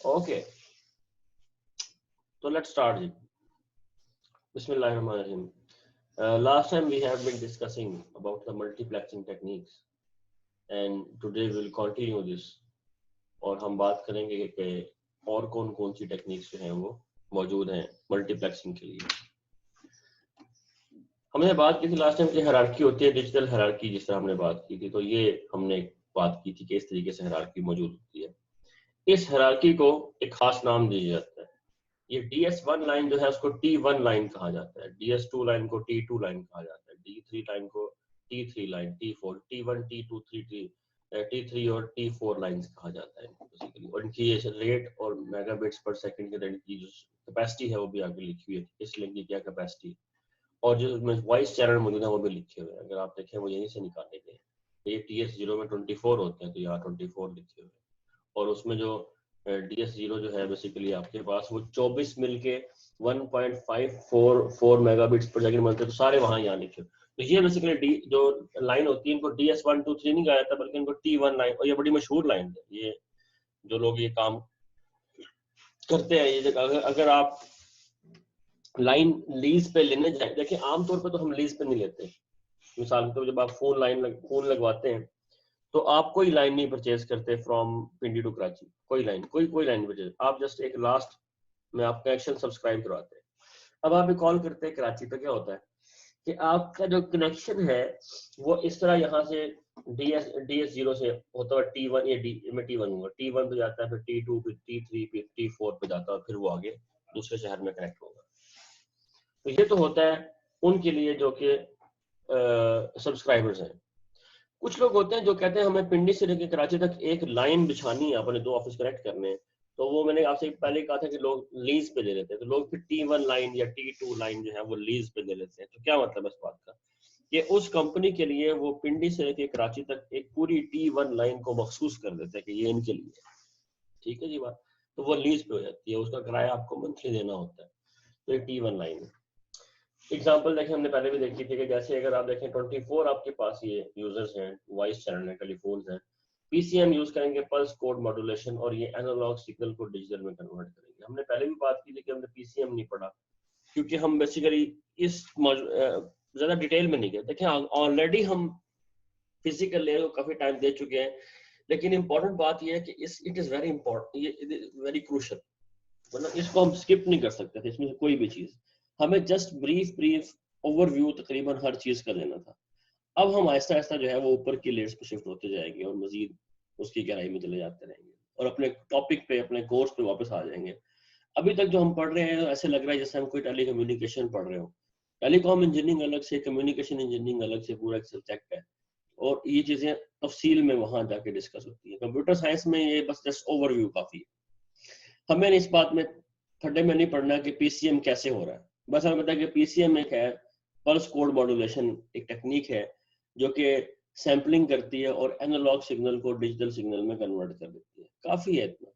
Okay, so let's start. Bismillahirrahmanirrahim. Last time we have been discussing about the multiplexing techniques, and today we will continue this. और हम बात करेंगे कि और कौन कौन सी टेक्निक्स जो हैं वो मौजूद हैं मल्टीप्लेक्सिंग के लिए। हमने बात की थी लास्ट टाइम कि हायरार्की होती है, डिजिटल हायरार्की जिस तरह हमने बात की थी, तो ये हमने बात की थी कि इस तरीके से हायरार्की मौजूद होती है। इस हायरार्की को एक खास नाम दिया जाता है। ये DS1 लाइन जो है उसको T1 लाइन कहा जाता है, DS2 लाइन को T2 लाइन कहा जाता है, D3 लाइन को T3 line, T4, T1, T2, T3 और T4 लाइंस कहा जाता है बेसिकली। और इनकी ये रेट और मेगाबिट्स पर सेकंड के रेट की जो कैपेसिटी है वो भी आगे लिखी हुई है, इस लिंक की क्या कैपेसिटी, और जो वॉइस चैनल मौजूद है वो भी लिखे हुए हैं। अगर आप देखें वो यहीं से निकाले गए, ये TS0 में 24 होते हैं, तो यहाँ 24 लिखे हुए हैं। और उसमें जो DS0 जो है बेसिकली आपके पास वो 24 मिलके 1.544 मेगाबिट्स पर सेकंड बनते हैं, तो सारे वहां यहाँ लिखे। तो ये बेसिकली जो लाइन होती है इनको DS1, 2, 3 नहीं कहा जाता, बल्कि इनको T1 लाइन, और ये बड़ी मशहूर लाइन है। ये जो लोग ये काम करते हैं, ये अगर आप लाइन लीज पे लेने जाए, देखिए आमतौर पर तो हम लीज पे नहीं लेते। मिसाल के तौर जब आप फोन लगवाते हैं तो आप कोई लाइन नहीं परचेज करते फ्रॉम पिंडी टू कराची, कोई लाइन नहीं परचेज, आप जस्ट एक लास्ट में आप कनेक्शन सब्सक्राइब करवाते हैं। अब आप कॉल करते हैं कराची, तो क्या होता है कि आपका जो कनेक्शन है वो इस तरह यहाँ से DS0 से होता है T1, ये मैं T1 होगा, T1 पे जाता है, फिर T2, फिर T3, फिर T4 पे जाता है, फिर वो आगे दूसरे शहर में कनेक्ट होगा। तो ये तो होता है उनके लिए जो कि सब्सक्राइबर्स हैं। कुछ लोग होते हैं जो कहते हैं हमें पिंडी से लेकर कराची तक एक लाइन बिछानी है, अपने 2 ऑफिस कनेक्ट करने हैं, तो वो मैंने आपसे पहले कहा था कि लोग लीज पे ले लेते हैं। तो लोग फिर T1 लाइन या T2 लाइन जो है वो लीज पे ले लेते हैं। तो क्या मतलब है इस बात का कि उस कंपनी के लिए वो पिंडी से लेकर कराची तक एक पूरी T1 लाइन को मखसूस कर देते हैं कि ये इनके लिए, ठीक है जी बात। तो वो लीज पे हो जाती है, उसका किराया आपको मंथली देना होता है। तो ये T1 लाइन है। एग्जाम्पल देखें, हमने पहले भी देखी थी कि जैसे अगर आप देखें 24 आपके पास ये यूजर्स हैं, वॉइस चैनल है, टेलीफोन्स हैं, PCM यूज करेंगे, पल्स कोड मॉड्यूलेशन, और ये एनालॉग सिग्नल को डिजिटल में कन्वर्ट करेंगे। हमने पहले भी बात की थी कि हमने PCM नहीं पढ़ा क्योंकि हम बेसिकली इस ज्यादा डिटेल में नहीं गए। देखें ऑलरेडी हम फिजिकल लेयर को काफी टाइम दे चुके हैं, लेकिन इंपॉर्टेंट बात यह है कि इट इज वेरी इंपॉर्टेंट, ये वेरी क्रूशल, मतलब इसको हम स्किप नहीं कर सकते थे, इसमें से कोई भी चीज। हमें जस्ट ब्रीफ ओवरव्यू तकरीबन हर चीज का लेना था। अब हम आहिस्ता आहिस्ता जो है वो ऊपर की लेयर्स पे शिफ्ट होते जाएंगे और मजीद उसकी गहराई में चले जाते रहेंगे और अपने टॉपिक पे, अपने कोर्स पे वापस आ जाएंगे। अभी तक जो हम पढ़ रहे हैं ऐसे लग रहा है जैसे हम कोई टेली कम्युनिकेशन पढ़ रहे हो। टेलीकॉम इंजीनियरिंग अलग से, कम्युनिकेशन इंजीनियरिंग अलग से, पूरा एक सब्जेक्ट है, और ये चीजें तफसील में वहां जाके डिस्कस होती है। कंप्यूटर साइंस में ये बस जस्ट ओवरव्यू काफी है। हमें इस बात में खड्डे में नहीं पढ़ना कि PCM कैसे हो रहा है, बस हमें पता है कि PCM एक है, पल्स कोड मॉड्यूलेशन एक टेक्निक है जो कि सैम्पलिंग करती है और एनालॉग सिग्नल को डिजिटल सिग्नल में कन्वर्ट कर देती है। काफी है इतना,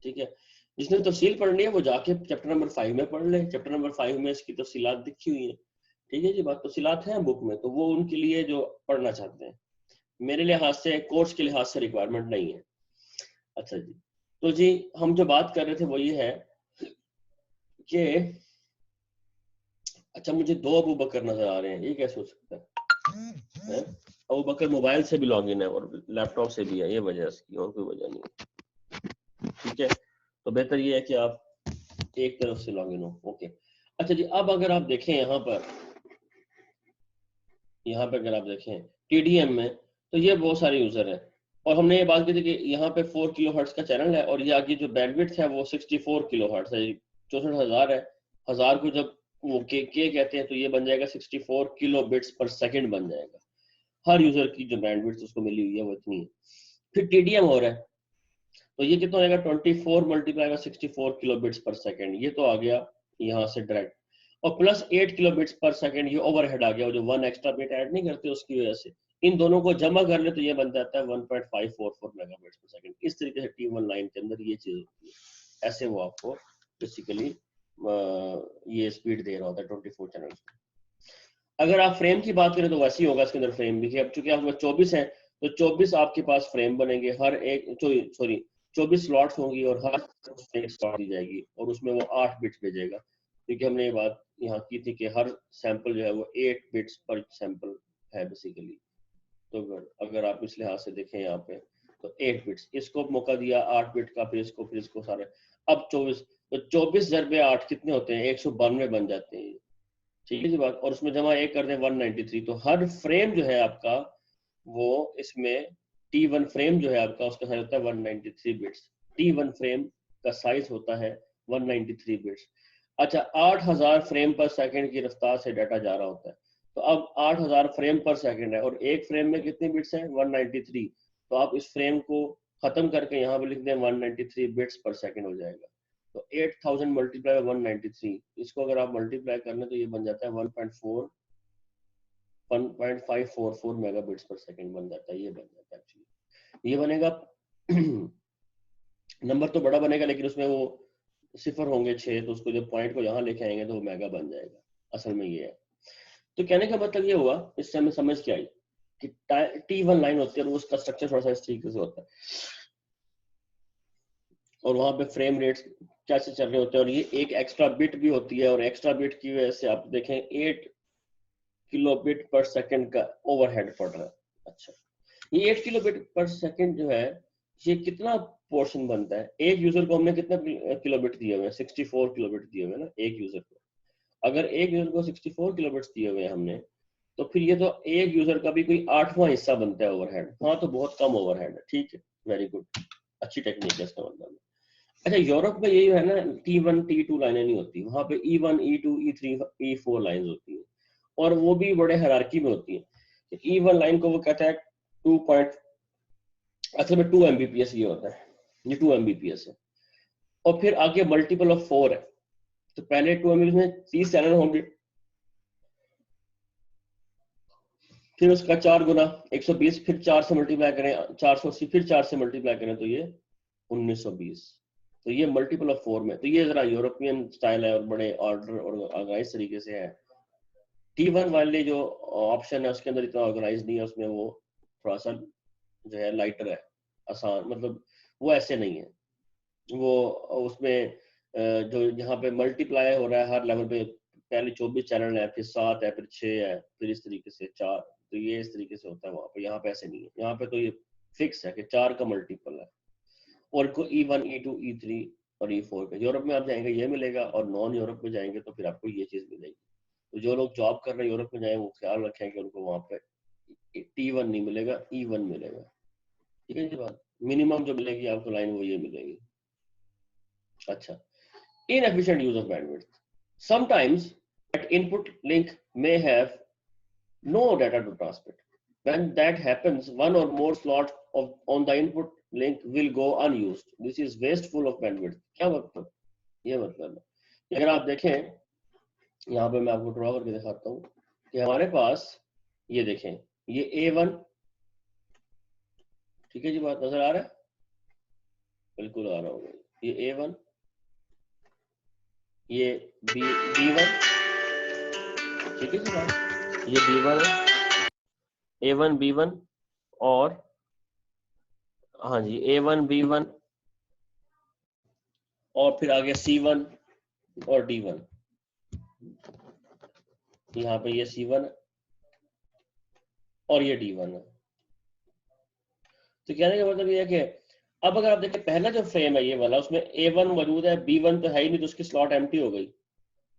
ठीक है। जिसने तफसील पढ़नी है वो जाके चैप्टर नंबर 5 में पढ़ ले। चैप्टर नंबर 5 में इसकी तफसीलात लिखी हुई है, ठीक है जी बात, तफसीलात है बुक में, तो वो उनके लिए जो पढ़ना चाहते हैं। मेरे लिहाज से, कोर्स के लिहाज से रिक्वायरमेंट नहीं है। अच्छा जी, तो जी हम जो बात कर रहे थे वो ये है कि अच्छा मुझे 2 अबू बकर नजर आ रहे हैं, ये कैसे हो सकता है? अबू बकर मोबाइल से भी लॉगिन है और लैपटॉप से भी है, ये वजह इसकी, और कोई वजह नहीं है, ठीक है। तो बेहतर ये है कि आप एक तरफ से लॉगिन हो, ओके। अच्छा जी, अब अगर आप देखें यहाँ पर अगर आप देखें TDM में, तो ये बहुत सारे यूजर है, और हमने ये बात की थी कि यहाँ पे 4 किलोहर्ट्ज का चैनल है, और ये आगे जो बैंडविड्थ है वो 64 किलोहर्ट्ज है, 64,000 है। 1000 को जब वो के कहते हैं तो ये बन जाएगा 64 किलो बिट्स पर सेकंड बन जाएगा। हर यूजर की जो बैंडविड्थ उसको मिली हुई है वो इतनी है। फिर TDM हो रहा है, तो ये कितना आएगा? 24 मल्टीप्लाई बाय 64 किलो बिट्स पर सेकंड, ये तो आ गया यहाँ से डायरेक्ट, और प्लस 8 किलो बिट्स पर सेकंड ये ओवरहेड आ गया, जो 1 एक्स्ट्रा बिट ऐड नहीं करते उसकी वजह से। इन दोनों को जमा कर ले तो ये बन जाता है 1.544 मेगाबिट्स पर सेकंड। इस तरीके से T1 लाइन के अंदर ये चीज होती है। ऐसे वो आपको बेसिकली ये स्पीड दे रहा होता है 24 चैनल। अगर आप फ्रेम की बात करें तो वैसे ही होगा इसके अंदर फ्रेम भी, अब चूंकि आपके पास 24 है तो 24 आपके पास फ्रेम बनेंगे, हर एक सॉरी 24 स्लॉट्स होंगी और हर एक स्लॉट दी जाएगी और उसमें वो 8 बिट्स भेजेगा, क्योंकि हमने ये बात यहाँ की थी कि हर सैंपल जो है वो 8 बिट्स पर सैंपल है बेसिकली। तो अगर आप इस लिहाज से देखें यहाँ पे तो 8 बिट्स, इसको मौका दिया 8 बिट का, फिर इसको सारे, अब 24, तो 24 ज़रबे 8 कितने होते हैं, 192 बन जाते हैं, ठीक है जी बात। और उसमें जमा एक कर दें 193, तो हर फ्रेम जो है आपका वो इसमें T1 फ्रेम जो है आपका उसका साइज होता है 193 बिट्स। T1 फ्रेम का साइज होता है 193 बिट्स। अच्छा, 8000 फ्रेम पर सेकंड की रफ्तार से डाटा जा रहा होता है, तो अब 8000 फ्रेम पर सेकंड है और एक फ्रेम में कितने बिट्स हैं, 193, तो आप इस फ्रेम को खत्म करके यहाँ पे लिख दें 193 बिट्स पर सेकंड हो जाएगा। तो 8000 मल्टीप्लाई 193, इसको अगर आप मल्टीप्लाई कर लें तो ये बन जाता है 1.544 मेगाबिट्स पर सेकंड बन जाता है, ये बन जाता है एक्चुअली। ये बनेगा नंबर तो बड़ा बनेगा, लेकिन उसमें वो सिफर होंगे 6, तो उसको जब पॉइंट को यहाँ लेके आएंगे तो वो मेगा बन जाएगा, असल में ये है। तो कहने का मतलब ये हुआ, इससे हमें समझ के आई कि T1 लाइन होती है और उसका स्ट्रक्चर थोड़ा सा इस तरीके से होता है और वहां पे फ्रेम रेट्स कैसे चल रहे होते हैं, और ये एक एक्स्ट्रा बिट भी होती है और एक्स्ट्रा बिट की वजह से आप देखें 8 किलोबिट पर सेकंड का ओवरहेड पड़ रहा है। अच्छा, ये 8 किलोबिट पर सेकंड जो है ये कितना पोर्शन बनता है, एक यूजर को हमने कितना किलोबिट दिए हुए हैं, 64 किलोबिट दिए हुए हैं ना एक यूजर को। अगर एक यूजर को 64 किलोबिट्स दिए हुए हैं हमने, तो फिर ये तो एक यूजर का भी कोई 8वां हिस्सा बनता है ओवरहेड। हाँ, तो बहुत कम ओवरहेड है, ठीक है, वेरी गुड, अच्छी टेक्निक है इसका मतलब। अच्छा, यूरोप में यही है ना, T1 T2 लाइनें नहीं होती, वहां पे E1 E2 E3 E4 lines होती हैं और वो भी बड़े हायरार्की में होती है। E1 लाइन को वो कहता है 2 पॉइंट, असल में 2 Mbps ये होता है, ये 2 Mbps है और फिर आगे मल्टीपल ऑफ 4 है, तो पहले 2 Mbps में 30 चैनल होंगे, फिर उसका 4 गुना 120, फिर 4 से मल्टीप्लाई करें 480, फिर 4 से मल्टीप्लाई करें तो ये 1920, तो ये मल्टीपल ऑफ 4 में। तो ये जरा यूरोपियन स्टाइल है और बड़े ऑर्डर और ऑर्गेनाइज तरीके से है। T1 वाले जो ऑप्शन है उसके अंदर इतना ऑर्गेनाइज नहीं है, उसमें वो थोड़ा सा जो है लाइटर है, आसान, मतलब वो ऐसे नहीं है। वो उसमें जो यहाँ पे मल्टीप्लाई हो रहा है हर लेवल पे, पहले 24 चैनल है, फिर 7 है, फिर 6 है, फिर इस तरीके से 4, तो ये इस तरीके से होता है वहाँ पे। यहाँ पे ऐसे नहीं है, यहाँ पे तो ये फिक्स है कि 4 का मल्टीपल है और को E1 E2 E3 और E4 पे। यूरोप में आप जाएंगे ये मिलेगा और नॉन यूरोप में जाएंगे तो फिर आपको ये चीज मिलेगी। तो जो लोग जॉब कर रहे हैं यूरोप में जाए वो ख्याल रखें कि उनको वहाँ पे T1 नहीं मिलेगा, E1 मिलेगा, ठीक है जी बात। मिनिमम जो मिलेगी आपको लाइन वो ये मिलेगी। अच्छा, inefficient use of bandwidth. Sometimes that input link may have no data to transmit. When that happens, one or more slots on the input link will go unused. This is wasteful of bandwidth. क्या मतलब? ये मतलब है, अगर आप देखें यहाँ पे मैं आपको ड्रॉ करके दिखाता हूँ कि हमारे पास ये देखें, ये A1, ठीक है जी बात, नजर आ रहा है, बिल्कुल आ रहा होगा, ये A1, ये B1, ठीक है जी बात, ये B1 है, A1 B1 और हाँ जी A1 B1 और फिर आगे C1 और D1, यहाँ पे ये C1 और ये D1 है। तो कहने का मतलब ये है कि अब अगर आप देखें पहला जो फ्रेम है ये वाला, उसमें A1 मौजूद है, B1 तो है ही नहीं, तो उसकी स्लॉट एम्प्टी हो गई,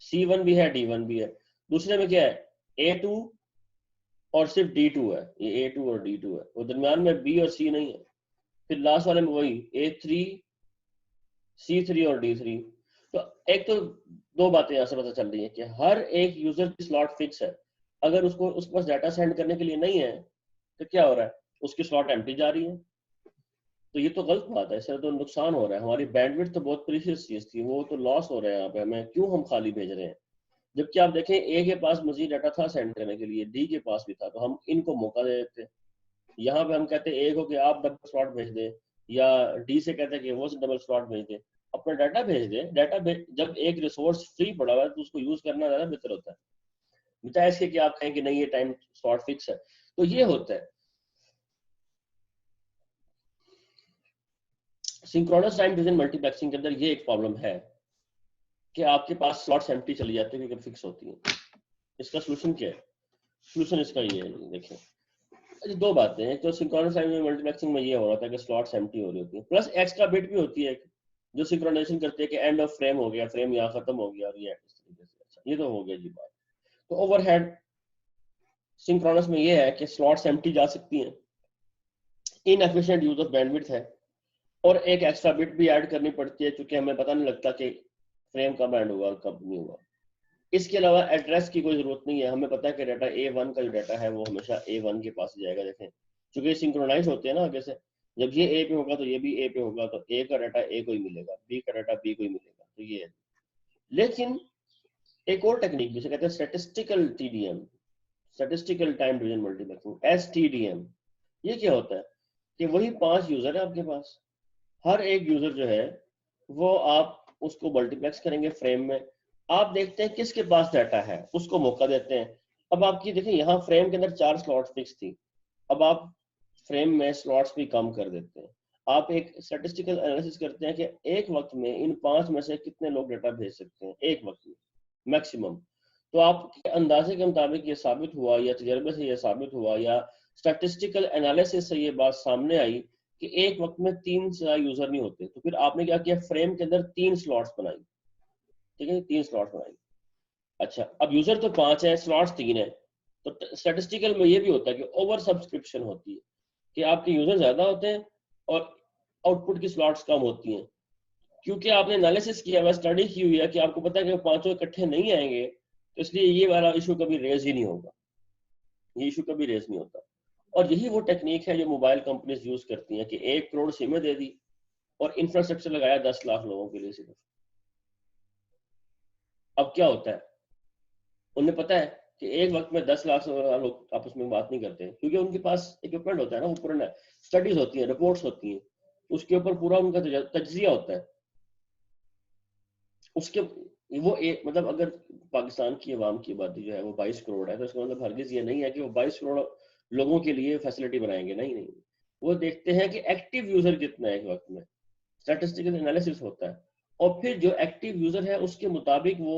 C1 भी है, D1 भी है। दूसरे में क्या है, A2 और सिर्फ D2 है, ये A2 और D2 है, वो दरम्यान में B और C नहीं है। फिर लास्ट वाले में वही A3 C3 और D3। तो एक तो दो बातें यहाँ से पता चल रही है कि हर एक यूजर की स्लॉट फिक्स है, अगर उसको उसके पास डाटा सेंड करने के लिए नहीं है तो क्या हो रहा है, उसकी स्लॉट एम्प्टी जा रही है। तो ये तो गलत बात है, इससे तो नुकसान हो रहा है, हमारी बैंडविड्थ तो बहुत प्रीशियस चीज थी, वो तो लॉस हो रहा है यहाँ पे, हमें क्यों हम खाली भेज रहे हैं। जबकि आप देखें ए के पास मजीद डाटा था सेंड करने के लिए, डी के पास भी था, तो हम इनको मौका दे देते। यहाँ पे हम कहते हैं ए को कि आप डबल स्लॉट भेज दे, या डी से कहते हैं कि वो डबल स्लॉट भेज दे, अपना डाटा भेज दे। जब एक रिसोर्स फ्री पड़ा हुआ है तो उसको यूज करना ज्यादा बेहतर होता है, बजाय इसके कि आप कहें कि नहीं ये टाइम स्लॉट फिक्स है। तो ये होता है। सिंक्रोनस टाइम डिवीजन मल्टीप्लेक्सिंग के अंदर ये एक प्रॉब्लम है कि आपके पास स्लॉट्स एम्प्टी चली जाती है क्योंकि फिक्स होती है। इसका सोल्यूशन क्या है? सोल्यूशन इसका ये है, देखिए अच्छा, दो बातें हैं। तो सिंक्रोनस टाइम मल्टीप्लेक्सिंग में ये हो रहा था कि स्लॉट्स एम्प्टी हो रही होती है, प्लस एक्स्ट्रा बिट भी होती है जो सिंक्रोनाइजेशन करती है कि एंड ऑफ फ्रेम हो गया, फ्रेम यहाँ खत्म हो गया और ये इस तरीके से। अच्छा, ये तो हो गया जी बात। तो ओवरहेड सिंक्रोनस में ये है कि स्लॉट्स एम्प्टी जा सकती हैं, इनएफिशिएंट यूज ऑफ बैंडविड्थ है, और एक एक्स्ट्रा बिट भी ऐड करनी पड़ती है क्योंकि हमें पता नहीं लगता कि फ्रेम कब एंड होगा और कब नहीं होगा। इसके अलावा एड्रेस की कोई जरूरत नहीं है, हमें पता है कि डाटा A1 का जो डाटा है वो हमेशा A1 के पास जाएगा। देखें क्योंकि सिंक्रोनाइज होते हैं ना आगे से, जब ये A पे होगा तो ये भी A पे होगा, तो A का डाटा A को ही मिलेगा, B का डाटा B को ही मिलेगा। तो ये है। लेकिन एक और टेक्निक जिसे कहते हैं statistical TDM, statistical time division multiplexing, STDM। ये क्या होता है कि वही 5 यूजर है आपके पास, हर एक यूजर जो है वो आप उसको मल्टीप्लेक्स करेंगे फ्रेम में, आप देखते हैं किसके पास डाटा है उसको मौका देते हैं। अब आपकी देखिए यहाँ फ्रेम के अंदर 4 स्लॉट फिक्स थी, अब आप फ्रेम में स्लॉट्स भी कम कर देते हैं। आप एक स्टैटिस्टिकल एनालिसिस करते हैं कि एक वक्त में इन 5 में से कितने लोग डाटा भेज सकते हैं एक वक्त में मैक्सिमम। तो आपके अंदाजे के मुताबिक ये साबित हुआ, या तजर्बे से ये साबित हुआ, या स्टैटिस्टिकल एनालिसिस से ये बात सामने आई कि एक वक्त में 3 से ज्यादा यूजर नहीं होते। तो फिर आपने क्या किया, फ्रेम के अंदर 3 स्लॉट्स बनाई। ठीक है, 3 स्लॉट्स बनाई। अच्छा, अब यूजर तो 5 है, स्लॉट्स 3 है, तो स्टैटिस्टिकल में ये भी होता है कि ओवर सब्सक्रिप्शन होती है कि आपके यूजर ज्यादा होते हैं और आउटपुट की स्लॉट्स कम होती हैं। क्योंकि आपने एनालिसिस किया हुआ, स्टडी की हुई है कि आपको पता है कि पांचों इकट्ठे नहीं आएंगे, तो इसलिए ये वाला इशू कभी रेज ही नहीं होगा, ये इशू कभी रेज नहीं होता। और यही वो टेक्निक है जो मोबाइल कंपनीज यूज करती हैं कि 1 करोड़ सिमें दे दी और इंफ्रास्ट्रक्चर लगाया 10 लाख लोगों के लिए सिर्फ। अब क्या होता है, उन्हें पता है कि एक वक्त में 10 लाख से ज्यादा लोग आपस में बात नहीं करते क्योंकि उनके पास इक्विपमेंट होता है ना, ऊपर स्टडीज होती है, रिपोर्ट्स होती हैं, उसके ऊपर पूरा उनका तज्जिया होता है। उसके वो एक मतलब अगर पाकिस्तान की आवाम की आबादी जो है वो 22 करोड़ है, तो इसका मतलब हरगिज ये नहीं है कि वो 22 करोड़ लोगों के लिए फैसिलिटी बनाएंगे, नहीं नहीं। वो देखते हैं कि एक्टिव यूजर कितना है एक वक्त में, स्टैटिस्टिकल एनालिसिस होता है, और फिर जो एक्टिव यूजर है उसके मुताबिक वो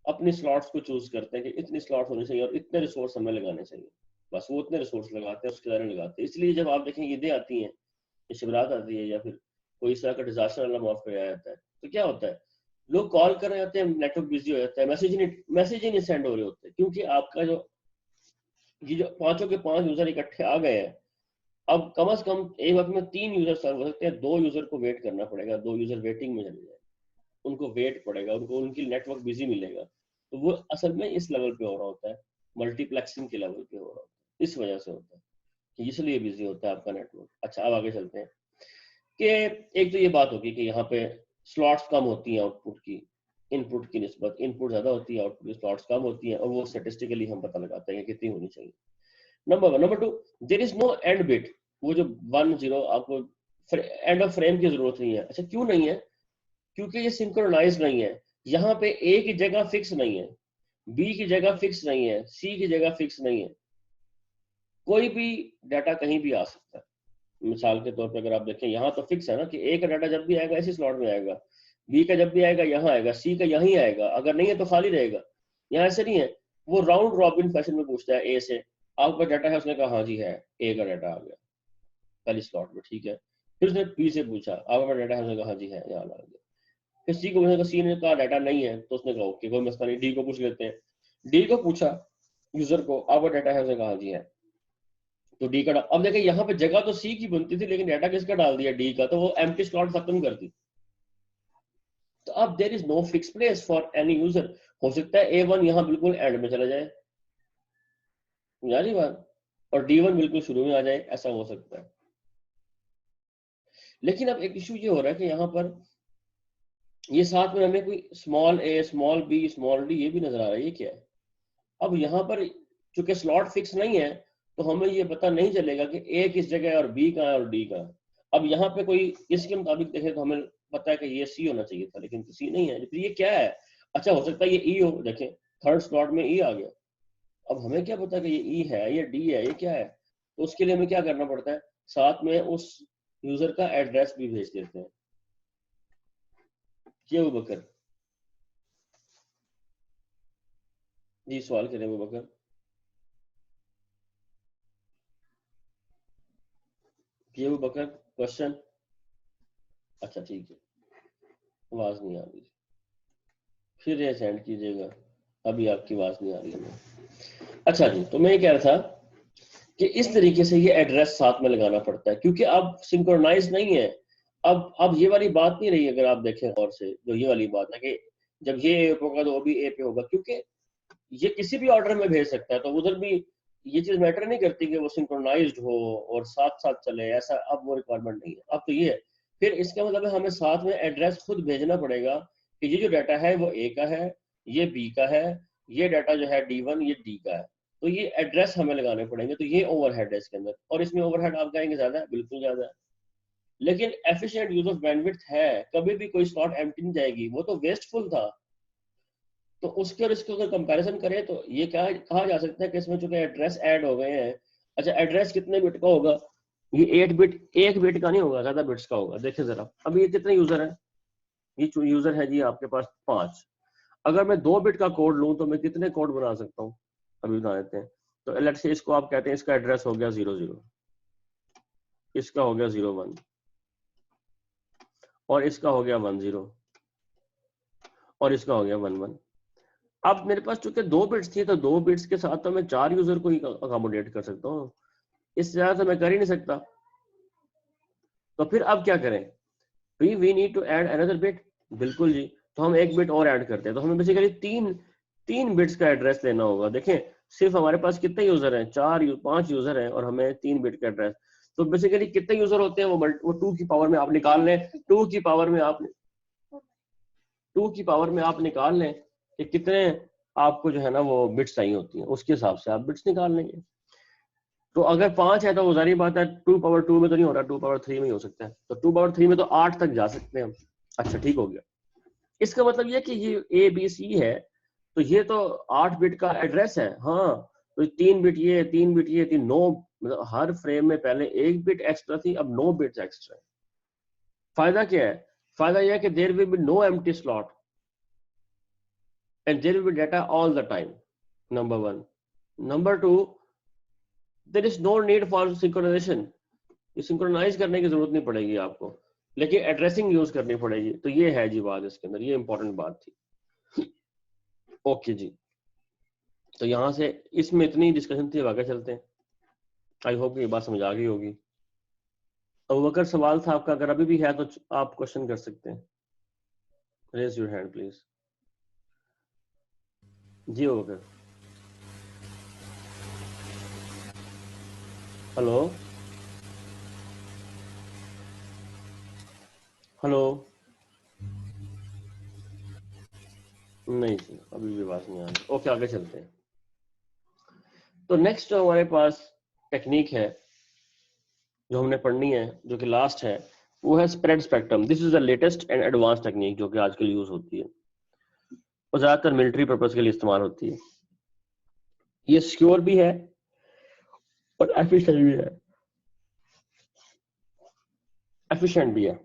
अपनी स्लॉट्स को चूज करते हैं कि इतनी स्लॉट होनी चाहिए और इतने रिसोर्स हमें लगाने चाहिए। बस वो उतने रिसोर्स लगाते हैं, उसके बारे में लगाते हैं। इसलिए जब आप देखें ईदें आती हैं, शिवरात आती है, या फिर कोई इस तरह का डिजास्टर वाला मौका आया जाता है, तो क्या होता है, लोग कॉल कर रहे होते हैं, नेटवर्क बिजी हो जाता है, मैसेज ही नहीं सेंड हो रहे होते क्योंकि आपका जो ये जो पांचों के 5 यूजर इकट्ठे आ गए हैं। अब कम से कम एक वक्त में 3 यूजर सर्व हो सकते हैं, 2 यूजर को वेट करना पड़ेगा, 2 यूजर वेटिंग में चले जाए, उनको वेट पड़ेगा, उनको उनकी नेटवर्क बिजी मिलेगा। तो वो असल में इस लेवल पे हो रहा होता है, मल्टीप्लेक्सिंग के लेवल पे हो रहा होता है, इस वजह से होता है कि इसलिए बिजी होता है आपका नेटवर्क। अच्छा, अब आगे चलते हैं कि एक तो ये बात होगी कि यहाँ पे स्लॉट्स कम होती हैं आउटपुट की, इनपुट की निस्बत इनपुट ज्यादा होती है, आउटपुट की स्लॉट्स कम होती हैं, और वो स्टेटिस्टिकली हम पता लगाते हैं कि कितनी होनी चाहिए। Number 1। Number 2, there is no end bit, वो जो 1-0 आपको एंड ऑफ फ्रेम की जरूरत नहीं है। अच्छा, क्यों नहीं है? क्योंकि ये सिंक्रोनाइज नहीं है। यहाँ पे ए की जगह फिक्स नहीं है, बी की जगह फिक्स नहीं है, सी की जगह फिक्स नहीं है, कोई भी डाटा कहीं भी आ सकता है। मिसाल के तौर पे अगर आप देखें, यहाँ तो फिक्स है ना कि ए का डाटा जब भी आएगा इसी स्लॉट में आएगा, बी का जब भी आएगा यहाँ आएगा, सी का यहीं आएगा, अगर नहीं है तो खाली रहेगा। यहाँ ऐसे नहीं है, वो राउंड रॉबिन फैशन में पूछता है ए से, आपका डाटा है, उसने कहा हाँ जी है, ए का डाटा आ गया पहली स्लॉट में, ठीक है। फिर उसने बी से पूछा, आपका डाटा है, उसने कहा हाँ जी है, यहाँ आ गया। फिर सी को पूछा, सी ने कहा डाटा नहीं है, तो उसने कहा ओके कोई मसला नहीं, डी को पूछ लेते हैं। डी को पूछा यूजर को, आपका डाटा है, उसने कहा हाँ जी है, तो डी का। अब देखिए यहाँ पे जगह तो सी की बनती थी, लेकिन डाटा किसका डाल दिया, डी का, तो वो एम्प्टी स्लॉट खत्म कर दी। तो अब there is no fix place for any user. हो सकता है A1 यहाँ बिल्कुल एंड में चला जाए, समझा रही बात, और D1 बिल्कुल शुरू में आ जाए, ऐसा हो सकता है। लेकिन अब एक इशू ये हो रहा है कि यहाँ पर ये साथ में हमें कोई small a small b small d ये भी नजर आ रहा है, ये क्या है? अब यहाँ पर चूंकि स्लॉट फिक्स नहीं है, तो हमें ये पता नहीं चलेगा कि A किस जगह है और B कहाँ है और D कहाँ है। अब यहाँ पे कोई इसके मुताबिक देखे तो हमें पता है कि ये C होना चाहिए था, लेकिन C नहीं है, फिर ये क्या है? अच्छा, हो सकता है ये E हो, देखें थर्ड स्लॉट में E आ गया। अब हमें क्या पता कि ये E है या D है, ये क्या है? तो उसके लिए हमें क्या करना पड़ता है, साथ में उस यूजर का एड्रेस भी भेज देते हैं जी अबू बकर जी, सवाल करें अबू बकर। जी अबू बकर, क्वेश्चन। अच्छा ठीक है, आवाज नहीं आ रही, फिर ये सेंड कीजिएगा, अभी आपकी आवाज नहीं आ रही है। अच्छा जी, तो मैं ये कह रहा था कि इस तरीके से ये एड्रेस साथ में लगाना पड़ता है, क्योंकि अब सिंक्रोनाइज नहीं है। अब ये वाली बात नहीं रही, अगर आप देखें गौर से, जो ये वाली बात है कि जब ये ए पे होगा तो वो भी ए पे होगा, क्योंकि ये किसी भी ऑर्डर में भेज सकता है, तो उधर भी ये चीज मैटर नहीं करती कि वो सिंक्रोनाइज्ड हो और साथ साथ चले, ऐसा अब वो रिक्वायरमेंट नहीं है। अब तो ये है, फिर इसका मतलब है हमें साथ में एड्रेस खुद भेजना पड़ेगा कि ये जो डाटा है वो ए का है, ये बी का है, ये डाटा जो है D1 ये डी का है। तो ये एड्रेस हमें लगाने पड़ेंगे, तो ये ओवरहेड है इसके अंदर। और इसमें ओवरहेड आप कहेंगे ज्यादा है, बिल्कुल ज्यादा है, लेकिन एफिशिएंट यूज ऑफ बैंडविड्थ है। कभी भी कोई स्लॉट एम्प्टी नहीं जाएगी, वो तो वेस्टफुल था। तो उसके और इसके अगर कंपैरिजन करें तो ये क्या कहा जा सकता है कि इसमें चूंकि एड्रेस ऐड हो गए हैं। अच्छा, एड्रेस कितने बिट का होगा? ये 8 बिट, एक बिट का नहीं होगा, ज्यादा बिट्स का होगा। देखिए जरा, अब ये कितने यूजर है? ये यूजर है जी आपके पास 5। अगर मैं 2 बिट का कोड लूं तो मैं कितने कोड बना सकता हूँ? अभी बना देते हैं। तो लेट्स से इसको आप कहते हैं इसका एड्रेस हो गया 00, इसका हो गया 01, और इसका हो गया 10, और इसका हो गया 11। अब मेरे पास चूंकि 2 बिट्स थी, तो 2 बिट्स के साथ तो मैं 4 यूजर को ही अकोमोडेट कर सकता हूँ, इससे ज्यादा तो मैं कर ही नहीं सकता। तो फिर अब क्या करें? We need to add another bit. बिल्कुल जी, तो हम एक बिट और ऐड करते हैं। तो हमें बेसिकली तीन बिट्स का एड्रेस लेना होगा। देखें, सिर्फ हमारे पास कितने यूजर हैं? 5 यूजर हैं, और हमें 3 बिट का एड्रेस। तो बेसिकली कितने यूजर होते हैं? वो 2 की पावर में आप निकाल लें, 2 की पावर में आप 2 की पावर में आप निकाल लें कि कितने आपको जो है ना वो बिट्स चाहिए होती हैं, उसके हिसाब से आप बिट्स निकाल लेंगे। तो अगर 5 है तो वो जारी बात है 2 पावर 2 में तो नहीं हो रहा, 2 पावर 3 में ही हो सकता है। तो 2 पावर 3 में तो 8 तक जा सकते हैं हम। अच्छा ठीक हो गया। इसका मतलब ये कि ये ए बी सी है, तो ये तो 8 बिट का एड्रेस है। हाँ, तो 3 बिट ये, 3 बिट ये, 9, मतलब हर फ्रेम में पहले 1 बिट एक्स्ट्रा थी, अब 9 बिट्स एक्स्ट्रा है। फायदा क्या है? फायदा यह है कि there will be no empty slot and there will be data all the time, number 1. Number 2, there is no need for synchronization. ये सिंक्रोनाइज करने की जरूरत नहीं पड़ेगी आपको, लेकिन एड्रेसिंग यूज करनी पड़ेगी। तो ये है जी बात इसके अंदर, ये इंपॉर्टेंट बात थी। ओके जी, तो यहाँ से इसमें इतनी डिस्कशन थी, आगे चलते हैं। आई होप ये बात समझ आ गई होगी। अबू बकर, सवाल था आपका, अगर अभी भी है तो आप क्वेश्चन कर सकते हैं। Raise your hand please. जी अबू बकर, हेलो हेलो। नहीं जी, अभी भी बात नहीं आ रही। ओके, आगे चलते हैं। तो नेक्स्ट जो हमारे पास टेक्निक है जो हमने पढ़नी है, जो कि लास्ट है, वो है spread spectrum. This is the latest and advance technique जो कि आजकल यूज होती है और ज्यादातर मिलिट्री पर्पस के लिए इस्तेमाल होती है। ये सिक्योर भी है और एफिशिएंट भी है। एफिशिएंट भी है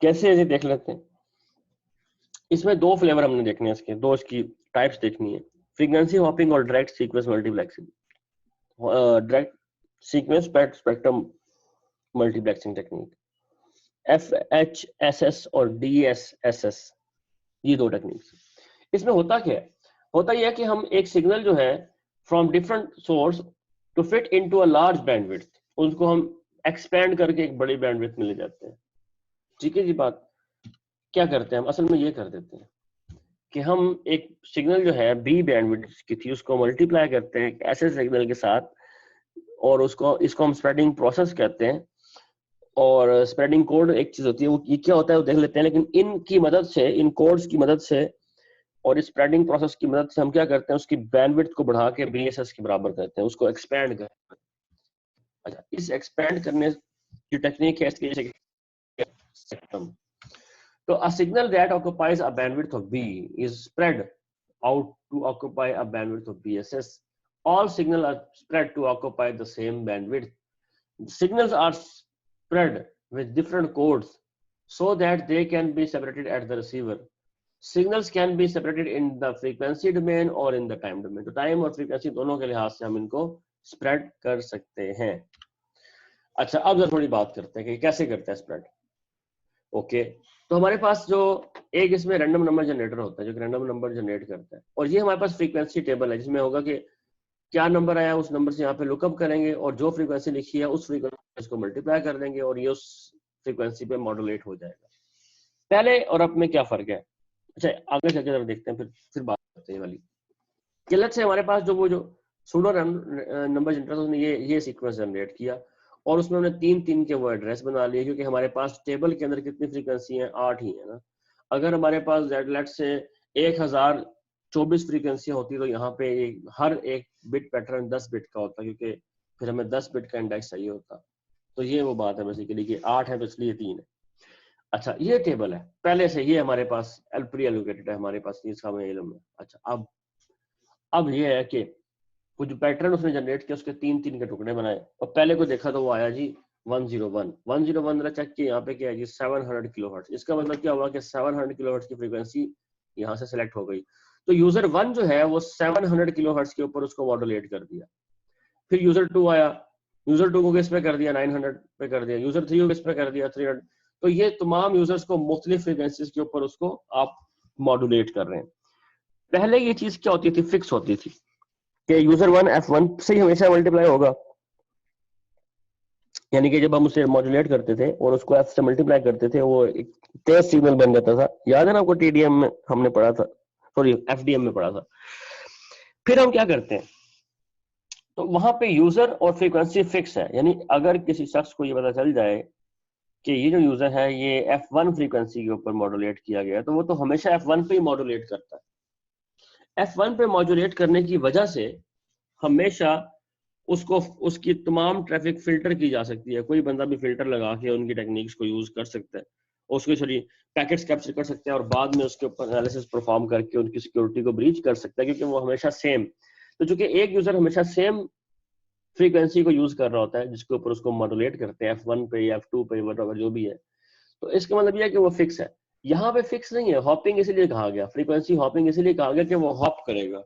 कैसे, ये देख लेते हैं। इसमें 2 फ्लेवर हमने देखने हैं, इसके 2 इसकी टाइप्स देखनी है, फ्रीक्वेंसी हॉपिंग और direct sequence multiplexing. Direct sequence spectrum multiplexing technique, FHSS और DSSS, ये 2 टेक्निक्स। इसमें होता क्या है? होता यह है कि हम एक सिग्नल जो है from different source to fit into a large bandwidth, उसको हम एक्सपेंड करके एक बड़ी बैंडविड्थ में ले जाते हैं। ठीक है जी बात। क्या करते हैं हम? असल में ये कर देते हैं कि हम एक सिग्नल जो है बी बैंडविड्थ की थी, उसको मल्टीप्लाई करते हैं ऐसे सिग्नल के साथ, और इसको हम स्प्रेडिंग प्रोसेस कहते हैं। और स्प्रेडिंग कोड एक चीज होती है, वो ये क्या होता है वो देख लेते हैं। लेकिन इनकी मदद से, इन कोड्स की मदद से और स्प्रेडिंग प्रोसेस की मदद से हम क्या करते हैं, उसकी बैंडविड्थ को बढ़ा के BSS के बराबर करते हैं, उसको एक्सपैंड करते हैं। अच्छा, इस एक्सपैंड करने की टेक्निक है इसकी स्पेक्ट्रम। तो a signal that occupies a bandwidth of B is spread out to occupy a bandwidth of BSS. All signals are spread to occupy the same bandwidth. Signals are spread with different codes so that they can be separated at the receiver. Signals can be separated in the frequency domain और in the time domain. तो time और frequency दोनों के लिहाज से हम इनको spread कर सकते हैं. अच्छा, अब जरा थोड़ी बात करते हैं कि कैसे करते हैं स्प्रेड. ओके, तो हमारे पास जो एक इसमें रैंडम नंबर जनरेटर होता है जो रैंडम नंबर जनरेट करता है, और ये हमारे पास फ्रीक्वेंसी टेबल है जिसमें होगा कि क्या नंबर आया उस नंबर से यहाँ पे लुकअप करेंगे और जो फ्रीक्वेंसी लिखी है उस फ्रीक्वेंसी को मल्टीप्लाई कर देंगे और ये उस फ्रीक्वेंसी पे मॉड्यूलेट हो जाएगा. पहले और अब में क्या फर्क है? अच्छा, आगे चलके जरा देखते हैं, फिर बात करते हैं वाली. किल्लत से हमारे पास जो वो जो सूडो नंबर जनरेटर उसने ये सीक्वेंस जनरेट किया और उसमें हमने 3 के वो एड्रेस बना लिए, क्योंकि हमारे पास टेबल के अंदर कितनी फ्रीक्वेंसी है? 8 ही है ना. अगर हमारे पास जेडलेट से 1024 फ्रीक्वेंसियां होती तो यहाँ पे हर एक बिट पैटर्न 10 बिट का होता, क्योंकि फिर हमें 10 बिट का इंडेक्स चाहिए होता. तो ये वो बात है बेसिकली कि 8 है तो इसलिए 3 है. अच्छा, ये टेबल है पहले से, ये हमारे पास प्री एलोकेटेड है हमारे पास, इसका हमें इल्म है. अच्छा, अब ये है कि वो जो पैटर्न उसने जनरेट किया उसके 3 के टुकड़े बनाए और पहले को देखा तो वो आया जी 101 चेक किया. यहाँ पे क्या है जी 700 किलोहर्ट्ज. इसका मतलब क्या हुआ कि 700 किलोहर्ट्ज की फ्रीक्वेंसी यहाँ से सिलेक्ट हो गई. तो यूजर 1 जो है वो 700 किलोहर्ट्ज के ऊपर उसको मॉड्यूलेट कर दिया. फिर यूजर 2 आया, यूजर 2 को किस पे कर दिया? 900 पे कर दिया. यूजर 3 को किस पे कर दिया? 300. तो ये तमाम यूजर्स को मुख्तलिफ फ्रीक्वेंसीज के ऊपर उसको आप मॉड्यूलेट कर रहे हैं. पहले ये चीज क्या होती थी? फिक्स होती थी कि यूजर 1 F1 से ही हमेशा मल्टीप्लाई होगा, यानी कि जब हम उसे मॉड्यूलेट करते थे और उसको F से मल्टीप्लाई करते थे वो एक तेज सिग्नल बन जाता था. याद है ना आपको? TDM में हमने पढ़ा था, सॉरी FDM में पढ़ा था. फिर हम क्या करते हैं, तो वहां पे यूजर और फ्रीक्वेंसी फिक्स है, यानी अगर किसी शख्स को ये पता चल जाए कि ये जो यूजर है ये F1 फ्रीक्वेंसी के ऊपर मॉड्यूलेट किया गया है, तो वो तो हमेशा F1 पे ही मॉड्यूलेट करता है. F1 पे मॉड्यूलेट करने की वजह से हमेशा उसको उसकी तमाम ट्रैफिक फिल्टर की जा सकती है. कोई बंदा भी फिल्टर लगा के उनकी टेक्निक्स को यूज कर सकता है, उसको सॉरी पैकेट्स कैप्चर कर सकते हैं और बाद में उसके ऊपर एनालिसिस परफॉर्म करके उनकी सिक्योरिटी को ब्रीच कर सकता है, क्योंकि वो हमेशा सेम. तो चूंकि एक यूजर हमेशा सेम फ्रीक्वेंसी को यूज कर रहा होता है जिसके ऊपर उसको मॉड्यूलेट करते हैं F1 पे या F2 पे वगैरह जो भी है, तो इसका मतलब यह है कि वो फिक्स है. यहाँ पे फिक्स नहीं है. हॉपिंग इसलिए कहा गया, फ्रीक्वेंसी हॉपिंग इसलिए कहा गया कि वो हॉप करेगा.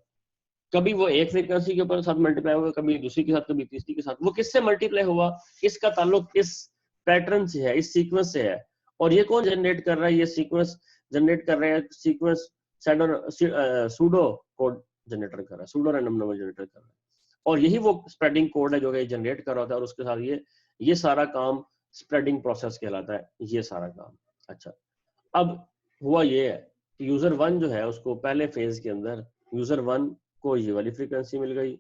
कभी वो एक फ्रीक्वेंसी के ऊपर साथ मल्टीप्लाई होगा, कभी दूसरी के साथ, कभी तीसरी के साथ. वो किससे मल्टीप्लाई हुआ? इसका ताल्लुक इस पैटर्न से है, इस सीक्वेंस से है. और ये कौन जनरेट कर रहा है? ये सीक्वेंस जनरेट कर रहे हैं सीक्वेंस सूडो कोड जनरेटर कर रहा है, सूडो रैंडम नंबर जनरेटर कर रहा है. और यही वो स्प्रेडिंग कोड है जो कि जनरेट कर रहा होता है और उसके साथ ये सारा काम स्प्रेडिंग प्रोसेस कहलाता है, ये सारा काम. अच्छा, अब हुआ ये है कि यूजर 1 जो है उसको पहले फेज के अंदर यूजर 1 को ये वाली फ्रीक्वेंसी मिल गई,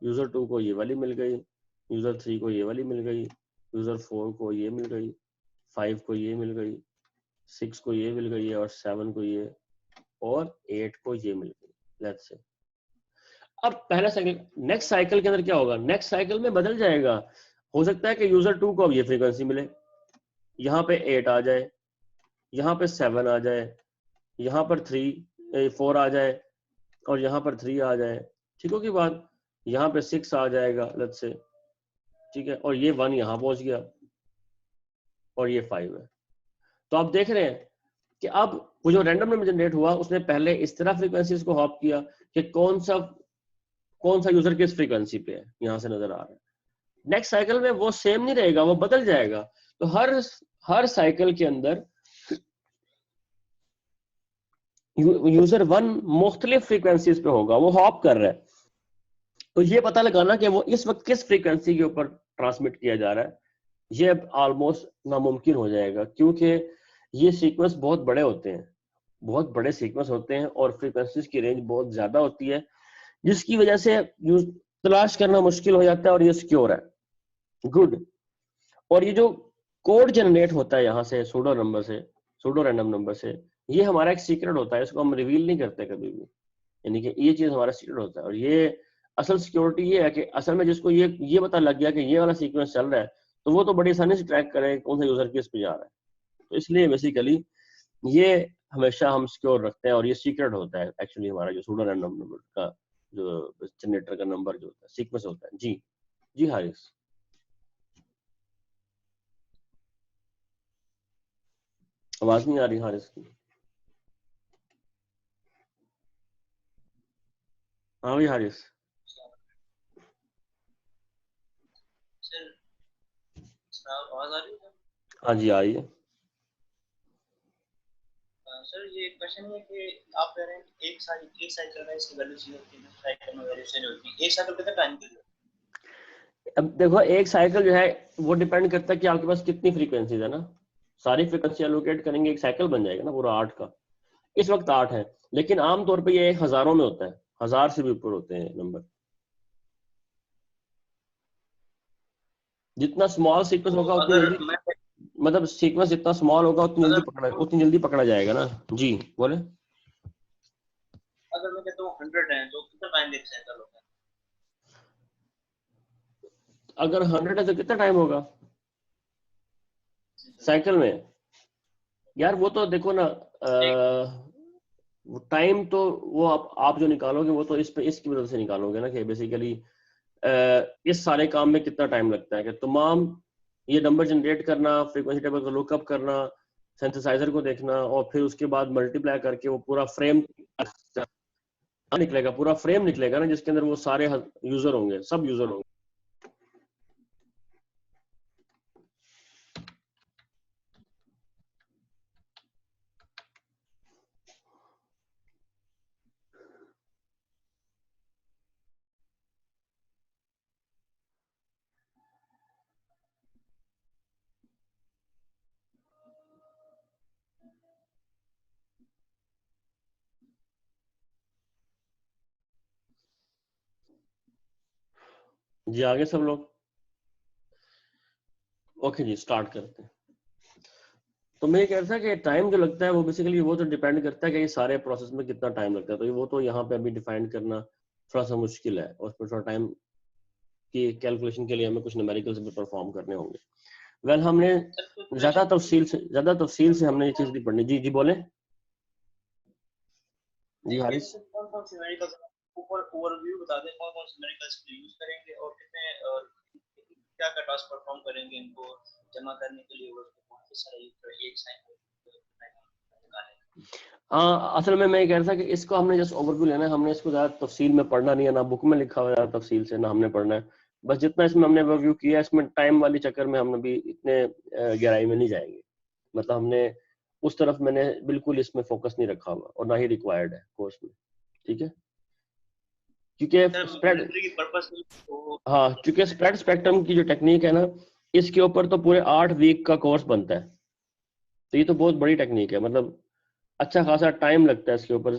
यूजर 2 को ये वाली मिल गई, यूजर 3 को ये वाली मिल गई, यूजर 4 को ये मिल गई, 5 को ये मिल गई, 6 को ये मिल गई है और 7 को ये, और 8 को ये मिल गई. लेट्स से अब पहला साइकिल, नेक्स्ट साइकिल के अंदर क्या होगा? नेक्स्ट साइकिल में बदल जाएगा. हो सकता है कि यूजर 2 को अब ये फ्रीक्वेंसी मिले, यहाँ पे 8 आ जाए, यहाँ पे 7 आ जाए, यहाँ पर 4 आ जाए और यहाँ पर 3 आ जाए. ठीक हो की बात? यहाँ पे 6 आ जाएगा लेट्स से, ठीक है, और ये 1 यहाँ पहुंच गया और ये 5 है. तो आप देख रहे हैं कि अब वो जो रैंडम नंबर जनरेट हुआ उसने पहले इस तरह फ्रीक्वेंसीज को हॉप किया कि कौन सा यूजर किस फ्रीक्वेंसी पे है, यहाँ से नजर आ रहा है. नेक्स्ट साइकिल में वो सेम नहीं रहेगा, वो बदल जाएगा. तो हर साइकिल के अंदर यूजर 1 मुख्तलिफ फ्रीक्वेंसीज पे होगा, वो हॉप कर रहा है. तो ये पता लगाना कि वो इस वक्त किस फ्रीक्वेंसी के ऊपर ट्रांसमिट किया जा रहा है, ये ऑलमोस्ट नामुमकिन हो जाएगा, क्योंकि ये सीक्वेंस बहुत बड़े होते हैं, बहुत बड़े सीक्वेंस होते हैं और फ्रीक्वेंसीज की रेंज बहुत ज्यादा होती है, जिसकी वजह से तलाश करना मुश्किल हो जाता है. और ये सिक्योर है, गुड. और ये जो कोड जनरेट होता है यहाँ से सूडो रैंडम नंबर से, ये हमारा एक सीक्रेट होता है, इसको हम रिवील नहीं करते कभी भी, यानी कि ये चीज हमारा सीक्रेट होता है. और ये असल सिक्योरिटी ये है कि असल में जिसको ये पता लग गया कि ये वाला सीक्वेंस चल रहा है, तो वो तो बड़ी आसानी से ट्रैक करे कौन सा यूजर किस पे जा रहा है. तो इसलिए बेसिकली ये हमेशा हम सिक्योर रखते हैं और ये सीक्रेट होता है एक्चुअली हमारा जो सूडो रैंडम नंबर का जो जनरेटर का नंबर जो होता है, सीक्वेंस होता है. जी जी हारिस. आवाज नहीं आ रही हारिस की? हाँ भाई हारिस। आवाज आ रही है? हाँ जी आ रही है। सर ये क्वेश्चन है कि आप कह रहे हैं कि एक साइकिल में इसकी वैल्यू चेंज होती है, दूसरे साइकिल में वैल्यू चेंज होती है, एक साइकिल कितना टाइम के लिए? अब देखो एक साइकिल जो है वो डिपेंड करता है कि आपके पास कितनी फ्रीक्वेंसीज है ना। सारी फ्रीक्वेंसी एलोकेट करेंगे एक साइकिल बन जाएगा ना पूरा 8 का। इस वक्त 8 है, लेकिन आमतौर पे ये हजारों में होता है, 1000 से भी ऊपर होते हैं नंबर। जितना स्मॉल सीक्वेंस तो होगा उतनी अगर जल्दी, मैं मतलब सीक्वेंस जितना स्मॉल होगा अगर उतनी जल्दी पकड़ा जाएगा ना। जी बोले। अगर मैं कहता हूँ 100 है तो कितना टाइम एक साइकिल होगा? अगर 100 है तो कितना टाइम होगा साइकिल में? यार वो तो देखो ना, एक टाइम तो वो आप जो निकालोगे वो तो इस पे इसकी वजह से निकालोगे ना कि बेसिकली इस सारे काम में कितना टाइम लगता है कि तमाम ये नंबर जनरेट करना, फ्रीक्वेंसी टेबल को लुकअप करना, सिंथेसाइजर को देखना और फिर उसके बाद मल्टीप्लाई करके वो पूरा फ्रेम निकलेगा, पूरा फ्रेम निकलेगा ना जिसके अंदर वो सारे यूजर होंगे, सब यूजर होंगे। जी आगे सब लोग। ओके जी स्टार्ट करते हैं। तो मैं ये कह रहा था कि टाइम जो लगता है वो बेसिकली वो तो डिपेंड करता है कि ये सारे प्रोसेस में कितना टाइम लगता है, तो वो तो यहाँ पे अभी डिफाइन करना थोड़ा सा मुश्किल है और उसमें थोड़ा टाइम की कैलकुलेशन के लिए हमें कुछ न्यूमेरिकल्स भी परफॉर्म करने होंगे। वेल हमने ज्यादा तफसील से हमने ये चीज नहीं पढ़नी। जी जी बोले। जी हारिस। कौन कौन से न्यूमेरिकल्स ऊपर ओवरव्यू बता दें, कौन कौन से न्यूमेरिकल्स यूज करेंगे और कितने और क्या क्या टास्क परफॉर्म करेंगे इनको जमा करने के लिए, और किस तरह एक साइकिल निकालेंगे? असल में मैं ये कह रहा था कि इसको हमने जस्ट ओवरव्यू लेना है, हमने इसको ज्यादा तफसील में पढ़ना नहीं है, ना बुक में लिखा हुआ है ज्यादा तफसील से, ना हमने पढ़ना है। बस जितना इसमें हमने ओवरव्यू किया, इसमें टाइम वाली चक्कर में हम अभी इतने गहराई में नहीं जाएंगे। मतलब हमने उस तरफ मैंने बिल्कुल इसमें फोकस नहीं रखा हुआ और ना ही रिक्वायर्ड है कोर्स में। ठीक है, क्योंकि स्प्रेड, मिलिट्री की पर्पस तो हाँ क्योंकि स्प्रेड स्पेक्ट्रम की जो टेक्निक है ना, इसके ऊपर तो पूरे 8 वीक का कोर्स बनता है। तो ये तो बहुत बड़ी टेक्निक है, मतलब अच्छा खासा टाइम लगता है इसके ऊपर।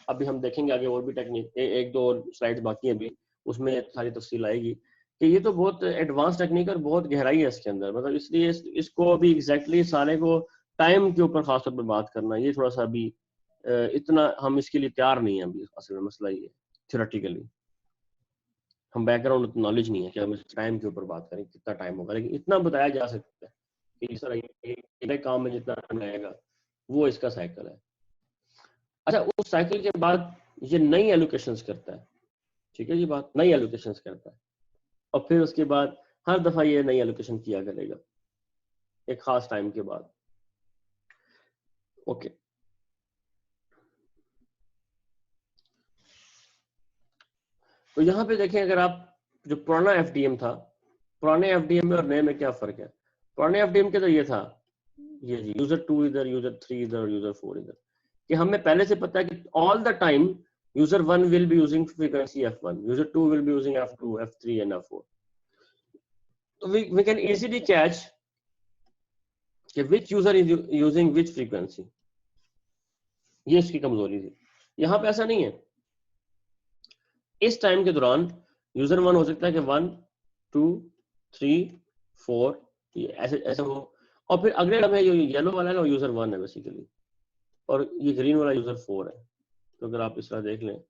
अभी हम देखेंगे आगे और भी टेक्निक, एक दो और स्लाइड्स बाकी हैं अभी, उसमें सारी तफसील आएगी कि ये तो बहुत एडवांस टेक्निक और बहुत गहराई है इसके अंदर। मतलब इसलिए इसको अभी एग्जैक्टली सारे को टाइम के ऊपर खासतौर पर बात करना, ये थोड़ा सा अभी इतना हम इसके लिए तैयार नहीं है अभी। असल में मसला ये थ्योरेटिकली हम बैकग्राउंड नॉलेज नहीं है कि हम इस टाइम के ऊपर बात करें कितना टाइम होगा, लेकिन इतना बताया जा सकता है कि इस तरह एक काम में जितना टाइम लगेगा वो इसका साइकिल है। अच्छा उस साइकिल के बाद ये नई एलोकेशंस करता है। ठीक है, ये बात नई एलोकेशंस करता है और फिर उसके बाद हर दफा ये नई एलोकेशन किया करेगा एक खास टाइम के बाद। ओके, तो यहाँ पे देखें अगर आप, जो पुराना एफडीएम था, पुराने एफडीएम में और नए में क्या फर्क है? पुराने एफडीएम के तो ये था, ये जी यूजर 2 इधर, यूजर 3 इधर, यूजर 4 इधर, कि हमें पहले से पता है कि all the time user 1 will be using frequency f1, user 2 will be using f2, f3 and f4। तो we can easily catch कि which user is using which frequency। ये इसकी कमजोरी थी। यहाँ पे ऐसा नहीं है। इस टाइम के दौरान यूजर 1 हो सकता है कि 1 2 3 4 ये ऐसे ऐसे हो, और फिर अगले में ये येलो वाला है ना यूजर 1 है बेसिकली, और ये ग्रीन वाला यूजर 4 है। तो अगर आप इस तरह देख लें,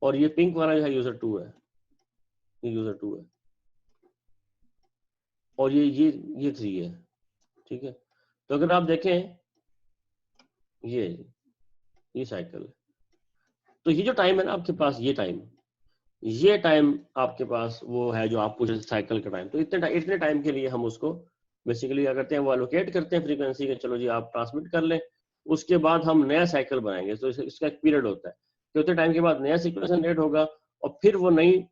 और ये पिंक वाला जो है यूजर 2 है, ये यूजर 2 है, और ये 3 है। ठीक है, तो अगर आप देखें ये साइकिल है। तो ये जो टाइम है ना आपके पास, ये टाइम आपके पास वो है जो आप पूछे साइकिल का टाइम। तो इतने टाइम के लिए हम उसको बेसिकली क्या करते हैं, वो एलोकेट करते हैं फ्रीक्वेंसी के, चलो जी आप ट्रांसमिट कर लें, उसके बाद हम नया साइकिल बनाएंगे। तो इसका एक पीरियड होता है कि उतने टाइम के बाद नया सीक्वेंस जनरेट होगा और फिर वो नई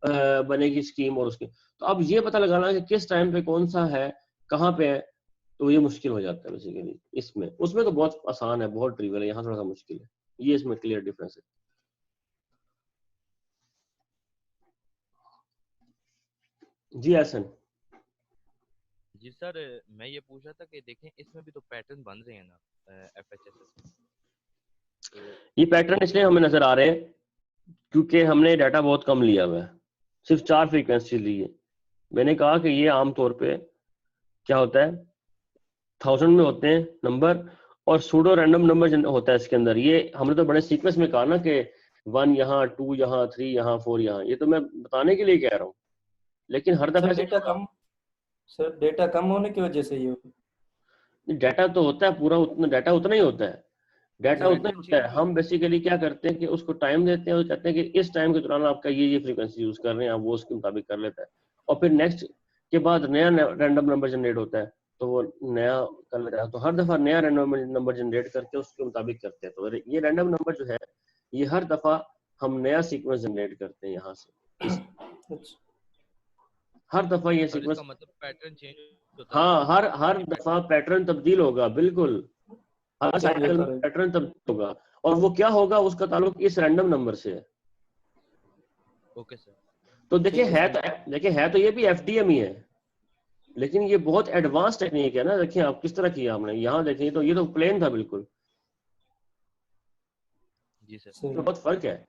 बनेगी स्कीम और उसकी। तो अब ये पता लगाना कि किस टाइम पे कौन सा है, कहाँ पे है, तो ये मुश्किल हो जाता है बेसिकली इसमें। उसमें तो बहुत आसान है, बहुत ट्रिवियल है, यहाँ थोड़ा सा मुश्किल है। ये इसमें क्लियर डिफरेंस है। जी एहसन। जी सर, मैं ये पूछ रहा था कि देखें इसमें भी तो पैटर्न बन रहे हैं ना FHSS में, तो ये पैटर्न इसलिए हमें नजर आ रहे हैं क्योंकि हमने डाटा बहुत कम लिया हुआ है, सिर्फ 4 फ्रीक्वेंसी ली है। मैंने कहा कि ये आमतौर पे क्या होता है, 1000 में होते हैं नंबर, और सूडो रैंडम नंबर होता है इसके अंदर। ये हमने तो बड़े सीक्वेंस में कहा ना कि 1 यहाँ, 2 यहाँ, 3 यहाँ, 4 यहाँ, ये तो मैं बताने के लिए कह रहा हूँ। लेकिन हर दफा सर डेटा कम होने की वजह से ये डाटा तो होता है पूरा, उतना डाटा उतना ही होता है, डाटा उतना ही होता है। हम बेसिकली क्या करते हैं कि उसको टाइम देते हैं और कहते हैं कि इस टाइम के दौरान आपका ये फ्रीक्वेंसी यूज कर रहे हैं, आप वो उसके मुताबिक कर लेता है। और फिर नेक्स्ट के बाद नया रैंडम नंबर जनरेट होता है, तो वो नया कर लेता है। तो हर दफा नया रैंडम नंबर जनरेट करके उसके मुताबिक करते हैं। तो ये रैंडम नंबर जो है, ये हर दफा हम नया सीक्वेंस जनरेट करते हैं यहाँ से। हर दफा ये सीक्वेंस, मतलब पैटर्न चेंज होता है। हाँ, हर दफा पैटर्न तब्दील होगा, बिल्कुल हर साइकिल में पैटर्न तब्दील होगा। और वो क्या होगा, उसका ताल्लुक इस रैंडम नंबर से है। Okay sir. तो देखिए है तो ये भी FDM ही है, लेकिन ये बहुत एडवांस टेक्निक है ना। देखिए आप किस तरह किया हमने, यहाँ देखिए तो ये तो प्लेन था बिल्कुल। जी सर, तो बहुत फर्क है।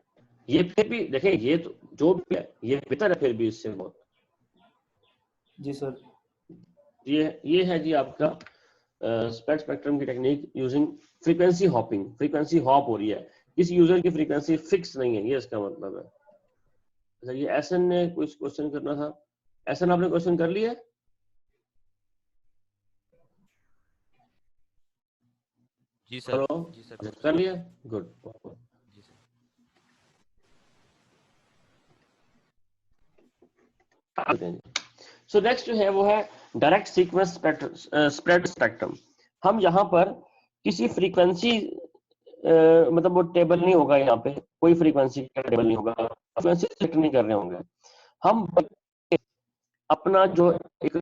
ये फिर भी देखें, ये तो जो भी है ये बेहतर है फिर भी इससे बहुत। जी सर, ये है जी आपका स्प्रेड स्पेक्ट्रम की technique using frequency hopping. Frequency hop हो रही है, किसी यूजर की फ्रीक्वेंसी फिक्स नहीं है, ये इसका मतलब है। अच्छा, ये एसन ने कुछ क्वेश्चन करना था। एसन आपने क्वेश्चन कर लिया? जी सर। हेलो, जी सर, कर लिया, गुड। जी सर। सो नेक्स्ट जो है वो है डायरेक्ट सीक्वेंस स्प्रेड स्पेक्ट्रम। हम यहाँ पर किसी फ्रीक्वेंसी मतलब वो टेबल नहीं होगा, यहाँ पे कोई फ्रीक्वेंसी का टेबल नहीं होगा, फ्रीक्वेंसी सेलेक्ट नहीं कर रहे होंगे हम। अपना जो एक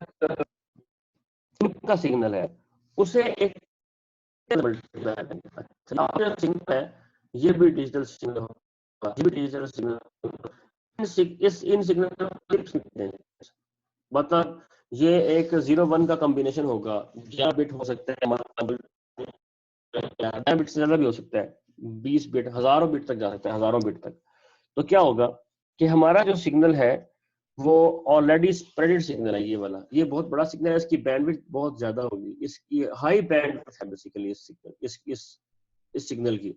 का सिग्नल है उसे एक सिग्नल है, ये भी डिजिटल सिग्नल होगा, ये भी डिजिटल सिग्नल। इन सिग्नल मतलब ये एक 0-1 का कॉम्बिनेशन होगा, 11 बिट हो सकता है, 11 बिट से ज्यादा भी हो सकता है, 20 बिट, हजारों बिट तक जा सकता है, हजारों बिट तक। तो क्या होगा कि हमारा जो सिग्नल है वो ऑलरेडी स्प्रेडेड सिग्नल है, ये वाला, ये बहुत बड़ा सिग्नल है, इसकी बैंडविड्थ बहुत ज्यादा होगी, इसकी हाई बैंडविड्थ है बेसिकली इस सिग्नल, इस सिग्नल की।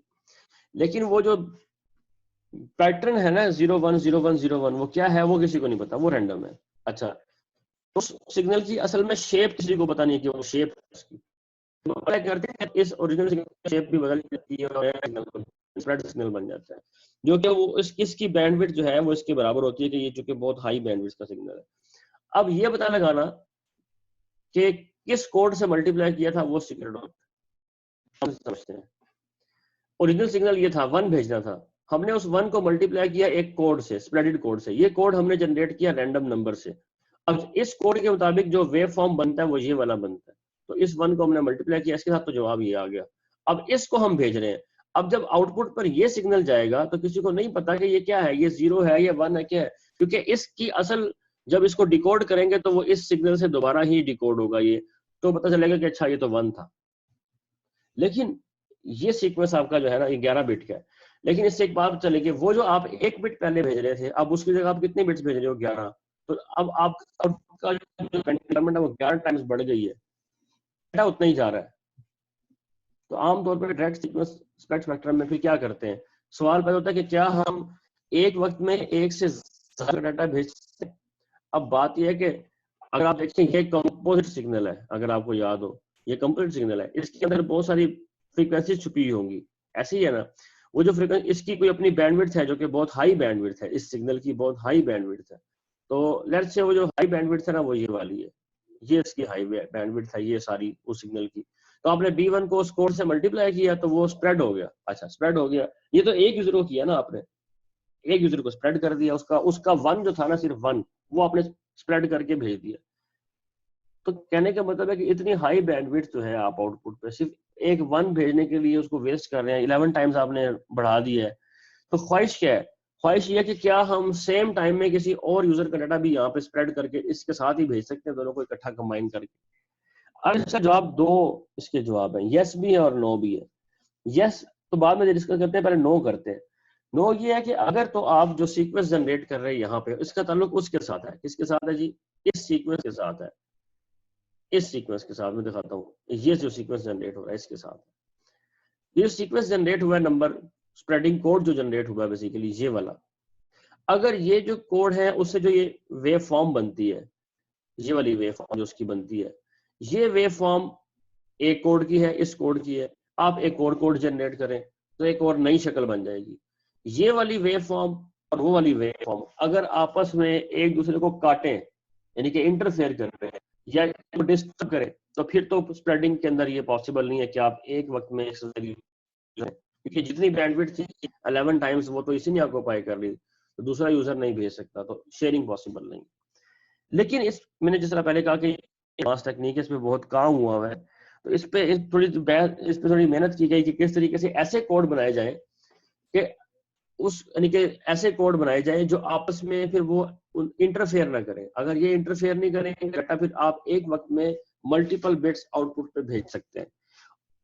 लेकिन वो जो पैटर्न है ना 0-1-0-1-0-1, वो क्या है वो किसी को नहीं पता, वो रैंडम है। अच्छा, तो सिग्नल की असल में शेप किसी को पता नहीं है कि वो शेप तो क्या करते हैं, इस ओरिजिनल सिग्नल की शेप भी बदल जाती है और स्प्रेड सिग्नल बन जाता है, जो कि वो इसकी बैंडविड्थ जो है वो इसके बराबर होती है कि ये चूंकि बहुत हाई बैंडविड्थ का सिग्नल है। अब ये पता लगाना कि किस कोड से मल्टीप्लाई किया था वो सीक्रेट होता है, समझते हैं। ओरिजिनल सिग्नल ये था, 1 भेजना था, हमने उस 1 को मल्टीप्लाई किया एक कोड से, स्प्रेडेड कोड से। ये कोड हमने जनरेट किया रैंडम नंबर से। अब इस कोड के मुताबिक जो वेव फॉर्म बनता है वो ये वाला बनता है। तो इस 1 को हमने मल्टीप्लाई किया इसके साथ, तो जवाब ये आ गया। अब इसको हम भेज रहे हैं। अब जब आउटपुट पर ये सिग्नल जाएगा तो किसी को नहीं पता कि ये क्या है, ये 0 है, ये 1 है, क्या है, क्योंकि इसकी असल जब इसको डिकोड करेंगे तो वो इस सिग्नल से दोबारा ही डिकोड होगा, ये तो पता चलेगा कि अच्छा ये तो 1 था। लेकिन ये सीक्वेंस आपका जो है ना, ये 11 बिट का है। लेकिन इससे एक बात चलेगी, वो जो आप 1 बिट पहले भेज रहे थे, अब उसकी जगह आप कितने बिट्स भेज रहे हो, 11। तो अब आपका जो रिक्वायरमेंट है वो 11 टाइम्स बढ़ गई है, डेटा उतना ही जा रहा है। तो आमतौर पर डायरेक्ट सीक्वेंस स्प्रेड स्पेक्ट्रम में फिर क्या करते हैं, सवाल पैदा होता है कि क्या हम एक वक्त में एक से ज्यादा डाटा भेज सकते हैं। अब बात यह है कि अगर आप देखें ये कंपोजिट सिग्नल है, अगर आपको याद हो ये कंपोजिट सिग्नल है, इसके अंदर बहुत सारी फ्रीक्वेंसी छुपी होंगी, ऐसे ही है ना। वो जो फ्रीक्वेंसी, इसकी कोई अपनी बैंडविड्थ है जो कि बहुत हाई बैंडविड्थ है, इस सिग्नल की बहुत हाई बैंडविड्थ है। तो लेट्स से वो जो हाई बैंडविड्थ है ना वो ये वाली है, ये इसकी हाई बैंडविड्थ है, ये सारी उस सिग्नल की। तो आपने B1 को उस कोड से मल्टीप्लाई किया तो वो स्प्रेड हो गया। अच्छा स्प्रेड हो गया, ये तो एक यूजर को किया ना आपने, एक यूजर को स्प्रेड कर दिया, उसका वन जो था ना सिर्फ वन, वो आपने स्प्रेड करके भेज दिया। तो कहने का मतलब है कि इतनी हाई बैंडविड्थ जो है आप आउटपुट पे सिर्फ एक वन भेजने के लिए उसको वेस्ट कर रहे हैं, 11 टाइम्स आपने बढ़ा दिया है। तो ख्वाहिश क्या है? ख्वाहिश ये है कि क्या हम सेम टाइम में किसी और यूजर का डाटा भी यहाँ पे स्प्रेड करके इसके साथ ही भेज सकते हैं, दोनों को इकट्ठा कंबाइन करके? अब इसका जवाब दो इसके जवाब है, यस भी है और नो भी है। यस तो बाद में डिस्कस करते हैं, पहले नो करते हैं। नो ये है कि अगर तो आप जो सीक्वेंस जनरेट कर रहे हैं यहाँ पे, इसका ताल्लुक उसके साथ है। किसके साथ है जी? इस सीक्वेंस के साथ है, इस सीक्वेंस के साथ। मैं दिखाता हूँ, ये जो सीक्वेंस जनरेट हो रहा है इसके साथ, ये सीक्वेंस जनरेट हुआ है, नंबर स्प्रेडिंग कोड जो जनरेट हुआ है बेसिकली ये वाला। अगर ये जो कोड है उससे जो ये वेव फॉर्म बनती है, ये वाली वेव फॉर्म जो उसकी बनती है, ये वेव फॉर्म एक कोड की है, इस कोड की है। आप एक और कोड जनरेट करें तो एक और नई शक्ल बन जाएगी। ये वाली वेव फॉर्म और वो वाली वेव फॉर्म अगर आपस में एक दूसरे को काटें, यानी कि इंटरफेयर कर रहे हैं या डिस्टर्ब करें, तो फिर तो स्प्रेडिंग के अंदर ये पॉसिबल नहीं है कि आप एक वक्त में एक से, क्योंकि जितनी बैंडविड्थ थी 11 टाइम्स वो तो इसी ने ऑक्यूपाई कर ली, तो दूसरा यूजर नहीं भेज सकता, तो शेयरिंग पॉसिबल नहीं। लेकिन इस मैंने जिस तरह पहले कहा कि एडवांस टेक्निक है, इस पे बहुत काम हुआ है, तो इस पे थोड़ी मेहनत की गई कि किस तरीके से ऐसे कोड बनाए जाए कि यानी कि ऐसे कोड बनाए जाए जो आपस में फिर वो इंटरफेयर ना करें। अगर ये इंटरफेयर नहीं करेंगे डाटा, फिर आप एक वक्त में मल्टीपल बिट्स आउटपुट पे भेज सकते हैं।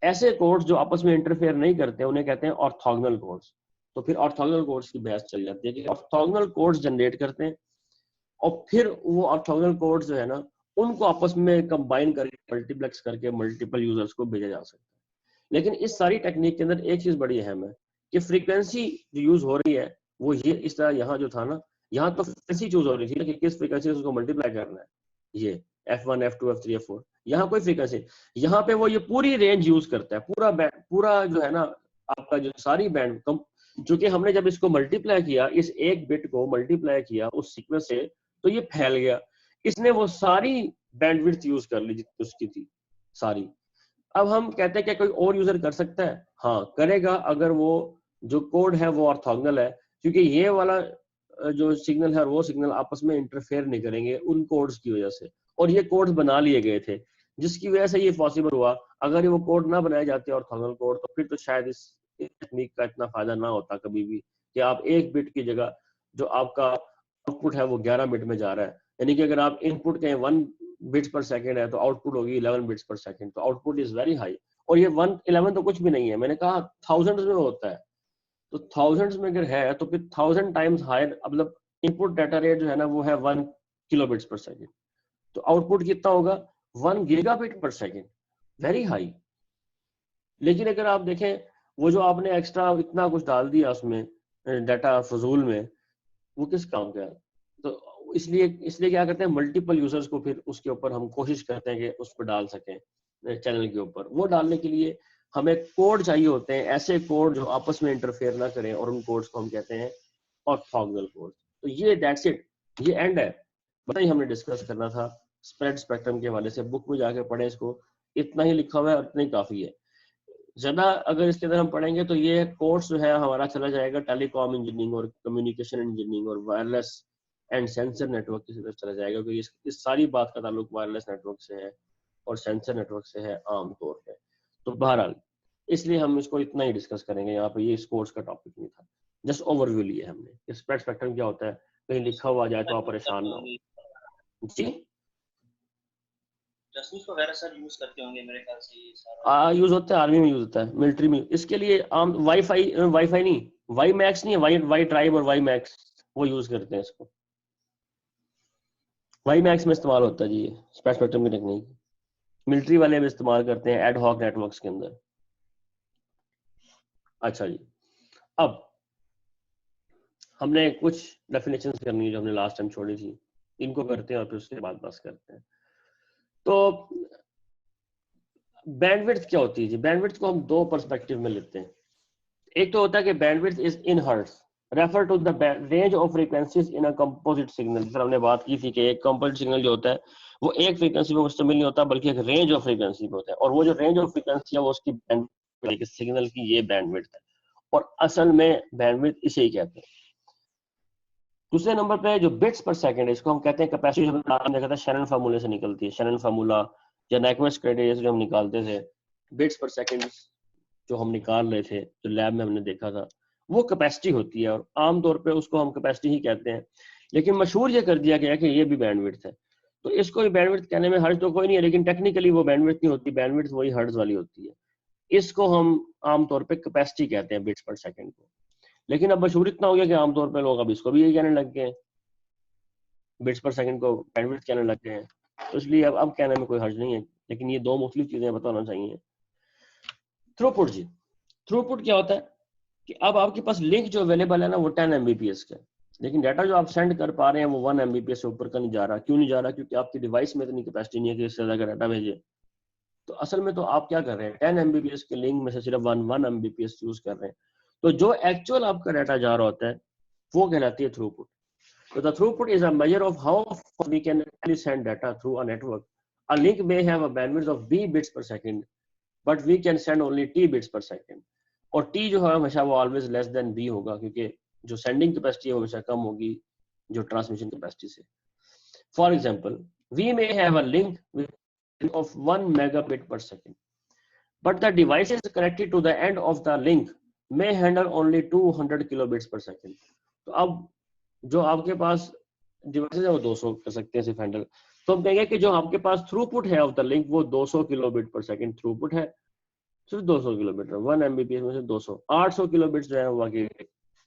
ऐसे कोड्स जो आपस में इंटरफेयर नहीं करते उन्हें कहते हैं ऑर्थोगोनल कोड्स। तो फिर ऑर्थोगोनल कोड्स की बहस चल जाती है कि ऑर्थोगोनल कोड्स जनरेट करते हैं और फिर वो ऑर्थोगोनल कोड्स जो है ना उनको आपस में कंबाइन करके मल्टीप्लेक्स करके मल्टीपल यूजर्स को भेजा जा सकता है। लेकिन इस सारी टेक्निक के अंदर एक चीज बड़ी अहम है कि फ्रीक्वेंसी जो यूज हो रही है वो ये इस तरह, यहाँ जो था ना, यहाँ तो फ्रीक्वेंसी चूज हो रही थी कि किस फ्रीक्वेंसी से उसको मल्टीप्लाई करना है, ये F1 F2 F3 F4। यहाँ कोई फ्रीक्वेंसी, यहाँ पे वो ये पूरी रेंज यूज करता है, पूरा जो है ना आपका जो सारी बैंड कम, चूंकि हमने जब इसको मल्टीप्लाई किया, इस एक बिट को मल्टीप्लाई किया उस सीक्वेंस से, तो ये फैल गया, इसने वो सारी बैंडविड्थ यूज कर ली जितनी उसकी थी सारी। अब हम कहते हैं कि कोई और यूजर कर सकता है? हाँ करेगा, अगर वो जो कोड है वो ऑर्थोगोनल है, क्योंकि ये वाला जो सिग्नल है और वो सिग्नल आपस में इंटरफेयर नहीं करेंगे उन कोड्स की वजह से, और ये कोड्स बना लिए गए थे जिसकी वजह से ये पॉसिबल हुआ। अगर ये वो कोड ना बनाए जाते ऑर्थोगोनल कोड, तो फिर तो शायद इस टेक्निक का इतना फायदा ना होता कभी भी, कि आप एक बिट की जगह जो आपका आउटपुट है वो 11 बिट में जा रहा है, यानी कि अगर आप इनपुट कहें 1 बिट्स पर सेकंड है तो आउटपुट होगी 11 बिट्स पर सेकंड, तो आउटपुट इज वेरी हाई। और ये 111 तो कुछ भी नहीं है, मैंने कहा थाउजेंड्स में होता है, तो थाउजेंड्स में अगर है तो फिर 1000 टाइम्स हायर, मतलब इनपुट डाटा रेट जो है ना वो है 1 किलोबिट्स पर सेकंड, तो आउटपुट कितना होगा? 1 गीगाबिट पर सेकंड, वेरी हाई। लेकिन अगर आप देखें वो जो आपने एक्स्ट्रा इतना कुछ डाल दिया उसमें डाटा फजूल में, वो किस काम का है? तो इसलिए क्या करते हैं, मल्टीपल यूजर्स को फिर उसके ऊपर हम कोशिश करते हैं कि उस पर डाल सकें चैनल के ऊपर। वो डालने के लिए हमें कोड चाहिए होते हैं, ऐसे कोड जो आपस में इंटरफेयर ना करें, और उन कोड्स को हम कहते हैं ऑर्थोगोनल कोड। तो ये दैट्स इट, ये एंड है, बताइए हमने डिस्कस करना था स्प्रेड स्पेक्ट्रम के हवाले से। बुक में जाके पढ़े इसको, इतना ही लिखा हुआ है और इतना ही काफी है। ज्यादा अगर इसके अंदर हम पढ़ेंगे तो ये कोर्स जो है हमारा चला जाएगा टेलीकॉम इंजीनियरिंग और कम्युनिकेशन इंजीनियरिंग और वायरलेस एंड सेंसर नेटवर्क की तरफ चला जाएगा, क्योंकि इस सारी बात का ताल्लुक वायरलेस नेटवर्क से है और सेंसर नेटवर्क से है आमतौर पे। तो बहरहाल इसलिए हम इसको इतना ही डिस्कस करेंगे यहाँ पे, ये इस कोर्स का टॉपिक नहीं था, जस्ट ओवरव्यू लिए हमने। स्प्रेड स्पेक्ट्रम क्या होता है, कहीं लिखा हुआ जाए तो आप परेशान ना हो जी। जासूस वगैरह सर यूज करते होंगे मेरे ख्याल से ये सारा। यूज होता है, आर्मी में यूज होता है, मिलिट्री में। इसके लिए आम वाईफाई नहीं, वाई मैक्स नहीं है, वाई ट्राइब और वाई मैक्स, वो यूज करते हैं इसको। वाई मैक्स में इस्तेमाल होता है जी ये स्प्रेड स्पेक्ट्रम की टेक्निक, मिलिट्री वाले भी इस्तेमाल करते हैं एड हॉक नेटवर्क्स के अंदर। अच्छा जी, अब हमने कुछ डेफिनेशंस करनी है जो हमने लास्ट टाइम छोड़ी थी, इनको करते हैं और फिर उसके बाद बस करते हैं। तो बैंडविड्थ क्या होती है जी? बैंडविड्थ को हम दो पर्सपेक्टिव में लेते हैं। एक तो होता है कि bandwidth is in hertz, refer to the range of frequencies in a composite signal. जिस हमने बात की थी कि एक कंपोजिट सिग्नल जो होता है वो एक फ्रीक्वेंसी पे मुश्तमिल नहीं होता बल्कि एक रेंज ऑफ फ्रीक्वेंसी पे होता है, और वो जो रेंज ऑफ फ्रीक्वेंसी है वो उसकी बैंडविड्थ, सिग्नल की ये बैंडविड्थ है, और असल में बैंडविड्थ इसे ही कहते हैं। दूसरे नंबर पे जो बिट्स पर सेकंड है, इसको हम कहते हैं कैपेसिटी। हमने देखा था शैनन फार्मूले से निकलती है, शैनन फार्मूला या नाइक्वेस्ट क्राइटेरिया से जो हम निकालते थे बिट्स पर सेकंड जो हम निकाल रहे थे, जो लैब में हमने देखा था, वो कैपेसिटी होती है, और आमतौर पे उसको हम कैपेसिटी ही कहते हैं। लेकिन मशहूर ये कर दिया गया कि ये भी बैंडविड्थ है, तो इसको भी बैंडविड्थ कहने में हर्ज तो कोई नहीं है, लेकिन टेक्निकली वो बैंडविड्थ नहीं होती, बैंडविड्थ वही हर्ज वाली होती है। इसको हम आमतौर पे कैपेसिटी कहते हैं बिट्स पर सेकंड को। लेकिन अब मशहूर इतना हो गया कि आमतौर पे लोग अब इसको भी यही कहने लग गए हैं, बिट्स पर सेकंड को बैंडविड्थ कहने लग गए हैं, तो इसलिए अब कहने में कोई हर्ज नहीं है। लेकिन ये दो मुख्तलिफ चीजें बताना चाहिए। थ्रूपुट जी, थ्रूपुट क्या होता है कि अब आपके पास लिंक जो अवेलेबल है ना वो 10 Mbps का है, लेकिन डाटा जो आप सेंड कर पा रहे हैं वो 1 Mbps से ऊपर का नहीं जा रहा। क्यों नहीं जा रहा? क्योंकि आपकी डिवाइस में इतनी कैपेसिटी नहीं है कि इससे ज्यादा डाटा भेजे। तो असल में तो आप क्या कर रहे हैं, 10 Mbps के लिंक में से सिर्फ 1 Mbps यूज कर रहे हैं, तो जो एक्चुअल आपका डाटा जा रहा होता है वो कहलाती है throughput. So the throughput is a measure of how far we can actually send data through a network. A link may have a bandwidth of b bits per second, but we can send only t bits per second. और t जो है हमेशा वो always less than b होगा, क्योंकि जो sending capacity है वो हमेशा कम होगी जो transmission capacity से। For example, we may have a link with of 1 megabit per second, but the devices connected to the end of the link may handle only 200 kilobits per second. तो अब जो आपके पास डिवाइसेस है वो 200 कर सकते हैं सिर्फ हैंडल, तो हम कहेंगे कि जो आपके पास थ्रूपुट है ऑफ द लिंक वो 200 किलोबिट पर सेकंड थ्रूपुट है, सिर्फ 200 किलोमीटर, 1 Mbps में से 200, 800 किलोबिट जो है वो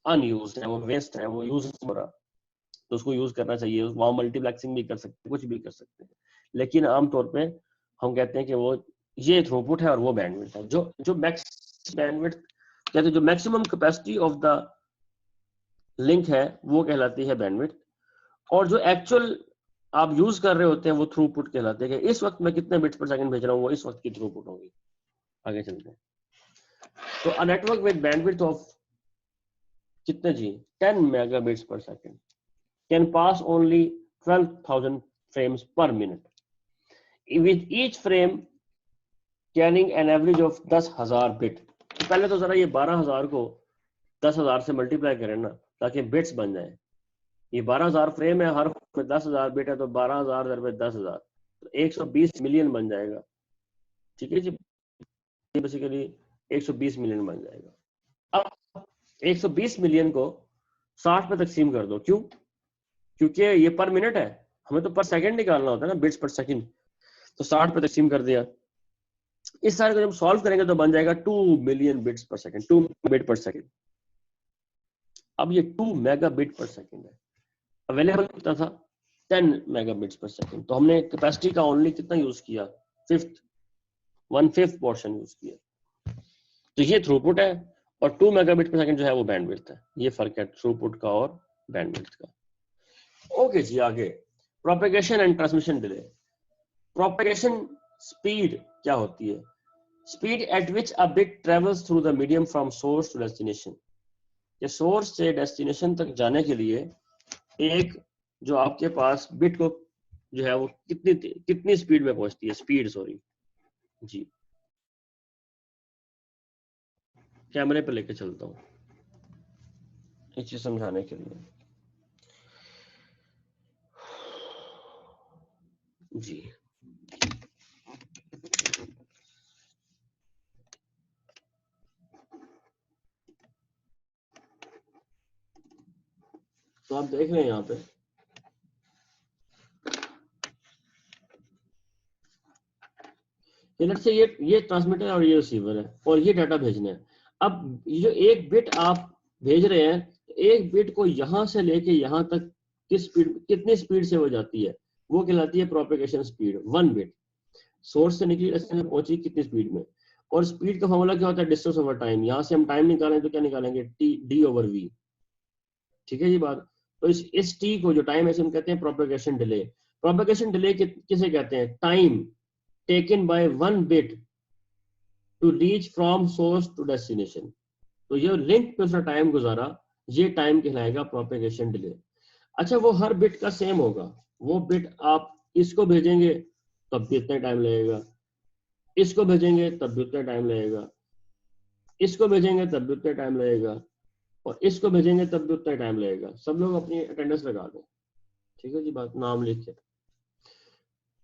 अनयूज्ड है, वो वेस्ट है, वो यूज हो रहा, तो उसको यूज करना चाहिए। वहाँ मल्टीप्लेक्सिंग भी कर सकते हैं, कुछ भी कर सकते हैं, लेकिन आमतौर पे हम कहते हैं कि वो ये थ्रूपुट है और वो बैंडविड्थ है। जो मैक्स बैंडविड्थ कहते हैं, जो maximum capacity of the link है वो कहलाती है बैंडविड्थ, और जो एक्चुअल आप यूज कर रहे होते हैं वो थ्रूपुट कहलाते हैं कि इस वक्त मैं कितने बिट्स पर सेकंड भेज रहा हूँ वो इस वक्त की थ्रूपुट होगी। आगे चलते हैं। तो a network with bandwidth of कितने जी 10 मेगाबिट्स पर second can pass only 12,000 frames पर minute, with each frame carrying an average of 10,000 bit. तो पहले तो जरा ये 12,000 को 10,000 से मल्टीप्लाई करें ना, ताकि बिट्स बन जाए। ये 12,000 फ्रेम है, हर में 10,000 बिट है, तो 12,000 × 10,000 तो 120 मिलियन बन जाएगा। ठीक है जी, बेसिकली 120 मिलियन बन जाएगा। अब 120 मिलियन को 60 पे तकसीम कर दो। क्यों? क्योंकि ये पर मिनट है, हमें तो पर सेकंड निकालना होता है ना, बिट्स पर सेकंड, तो 60 पे तकसीम कर दिया। इस सारे को जब सॉल्व करेंगे तो बन जाएगा 2 मिलियन बिट्स पर सेकंड, 2 बिट पर सेकंड। अब ये 2 मेगाबिट पर सेकंड है, अवेलेबल कितना था 10 मेगाबिट्स पर सेकंड, तो हमने कैपेसिटी का ओनली कितना यूज किया, 1/5 पोर्शन यूज किया। तो ये थ्रूपुट है, और 2 मेगाबिट पर सेकंड जो है वो बैंडविड्थ है। ये फर्क है थ्रूपुट का और बैंडविड्थ का। ओके जी, आगे propagation and transmission delay. Propagation speed क्या होती है? Speed at which a bit travels through the medium from source to destination. ये सोर्स से डेस्टिनेशन तक जाने के लिए एक जो आपके पास बिट को जो है वो कितनी स्पीड में पहुंचती है, स्पीड सॉरी जी, कैमरे पे लेके चलता हूँ एक चीज समझाने के लिए जी। तो आप देख रहे हैं यहाँ पे लेट्स से ये ट्रांसमीटर और ये रिसीवर है और ये डाटा भेजना है। अब ये जो एक बिट आप भेज रहे हैं, एक बिट को यहाँ से लेके यहाँ तक कितनी स्पीड से हो जाती है, वो कहलाती है प्रोपेगेशन स्पीड। 1 बिट सोर्स से निकली में पहुंची कितनी स्पीड में, और स्पीड का फॉर्मूला क्या होता है, डिस्टेंस ओवर टाइम। यहाँ से हम टाइम निकालें तो क्या निकालेंगे, d/v। ठीक है जी बात। तो इस t को जो टाइम है हम कहते हैं प्रोपेगेशन डिले। प्रोपेगेशन डिले किसे कहते हैं, time taken by 1 bit to reach from source to destination। तो ये लिंक पे उसने टाइम गुजारा ये टाइम कहलाएगा प्रोपेगेशन डिले। अच्छा, वो हर बिट का सेम होगा, वो बिट आप इसको भेजेंगे तब भी इतना टाइम लगेगा, इसको भेजेंगे तब भी उतना टाइम लगेगा, इसको भेजेंगे तब भी उतना टाइम लगेगा, और इसको भेजेंगे तब भी उतना टाइम लगेगा। सब लोग अपनी अटेंडेंस लगा दें, ठीक है जी, बात नाम लिख के।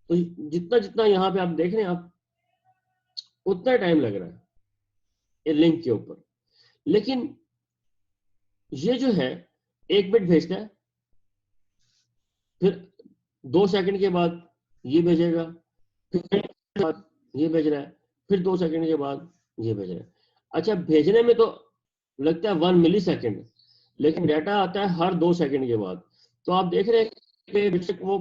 तो जितना जितना यहाँ पे आप देख रहे हैं, आप उतना टाइम लग रहा है ये लिंक के ऊपर। लेकिन ये जो है एक बिट भेजता है, फिर 2 सेकंड के बाद ये भेजेगा, फिर बाद ये भेज रहा है, फिर 2 सेकंड के बाद ये भेज रहा है। अच्छा, भेजने में तो लगता है 1 मिली सेकेंड, लेकिन डाटा आता है हर 2 सेकंड के बाद। तो आप देख रहे हैं कि बेशक वो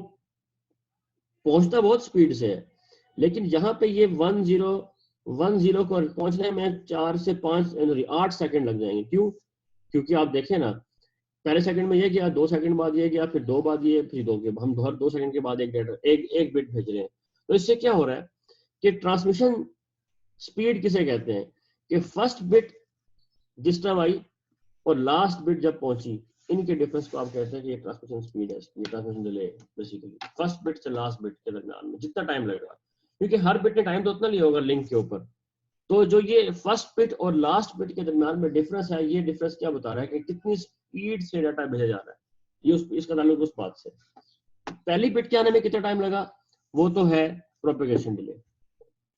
पहुंचता बहुत स्पीड से है, लेकिन यहाँ पे ये 10 को पहुंचने में 4 से 8 सेकंड लग जाएंगे। क्यों? क्योंकि आप देखें ना, पहले सेकंड में ये गया, 2 सेकंड बाद ये गया, फिर 2 बाद ये, फिर 2 के हम हर 2 सेकंड के बाद एक बिट भेज रहे हैं। तो इससे क्या हो रहा है कि ट्रांसमिशन स्पीड किसे कहते हैं कि फर्स्ट बिट जिस टाइम आई और लास्ट बिट जब पहुंची, इनके डिफरेंस को आप कहते हैं कि ये ट्रांसमिशन स्पीड है, ये transmission delay basically first bit से लास्ट बिट के दरमियान में जितना टाइम लग रहा है, क्योंकि हर बिट ने टाइम तो उतना लिया होगा लिंक के ऊपर। तो जो ये फर्स्ट बिट और लास्ट बिट के दरमियान में डिफरेंस है, ये डिफरेंस क्या बता रहा है कि कितनी स्पीड से डाटा भेजा जा रहा है, ये इसका ताल्लुक उस बात से। पहली बिट के आने में कितना टाइम लगा, वो तो है प्रोपेगेशन डिले।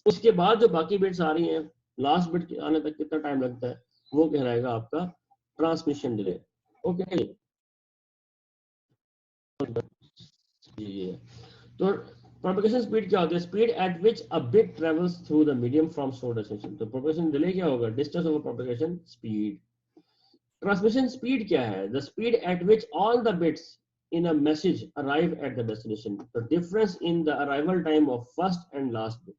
उसके बाद जो बाकी बिट्स आ रही हैं, लास्ट बिट के आने तक कितना टाइम लगता है, वो कहलाएगा आपका ट्रांसमिशन डिले। ओके, ये तो प्रोपेगेशन स्पीड क्या होती है? Speed at which a bit travels through the medium from source destination. तो प्रोपेगेशन डिले क्या होगा? Distance over propagation speed. Transmission speed क्या है? The speed at which all the bits in a message arrive at the destination, the difference in the arrival time of first and last bit।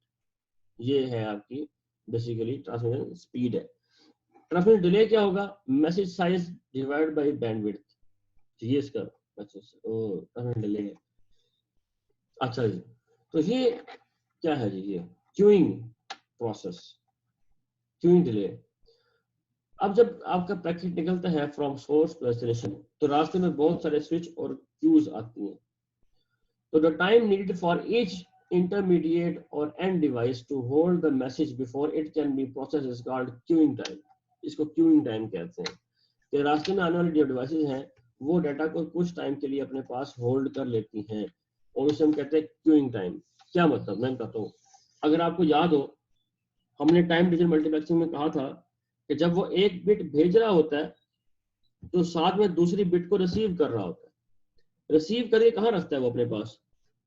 ये है आपकी basically transmission speed है। Transmission delay क्या होगा? Message size divide by bandwidth. ये इसका transmission delay है। अच्छा जी, तो ये क्या है जी? ये क्यूइंग प्रोसेस, क्यूइंग डिले। अब जब आपका पैकेट निकलता है फ्रॉम सोर्स टू डेस्टिनेशन, तो रास्ते में बहुत सारे स्विच और क्यूज आती हैं। तो the time needed for each intermediate और end device to hold the message before it can be process is called queuing time. इसको क्यूइंग टाइम कहते हैं कि रास्ते में आने वाली जो डिवाइसेज हैं वो डाटा को कुछ टाइम के लिए अपने पास होल्ड कर लेती हैं, और उसे हम कहते हैं क्यूइंग टाइम। क्या मतलब, मैं बताता हूँ। अगर आपको याद हो, हमने टाइम डिवीजन मल्टीप्लेक्सिंग में कहा था कि जब वो एक बिट भेज रहा होता है तो साथ में दूसरी बिट को रिसीव कर रहा होता है। रिसीव करके कहाँ रखता है वो?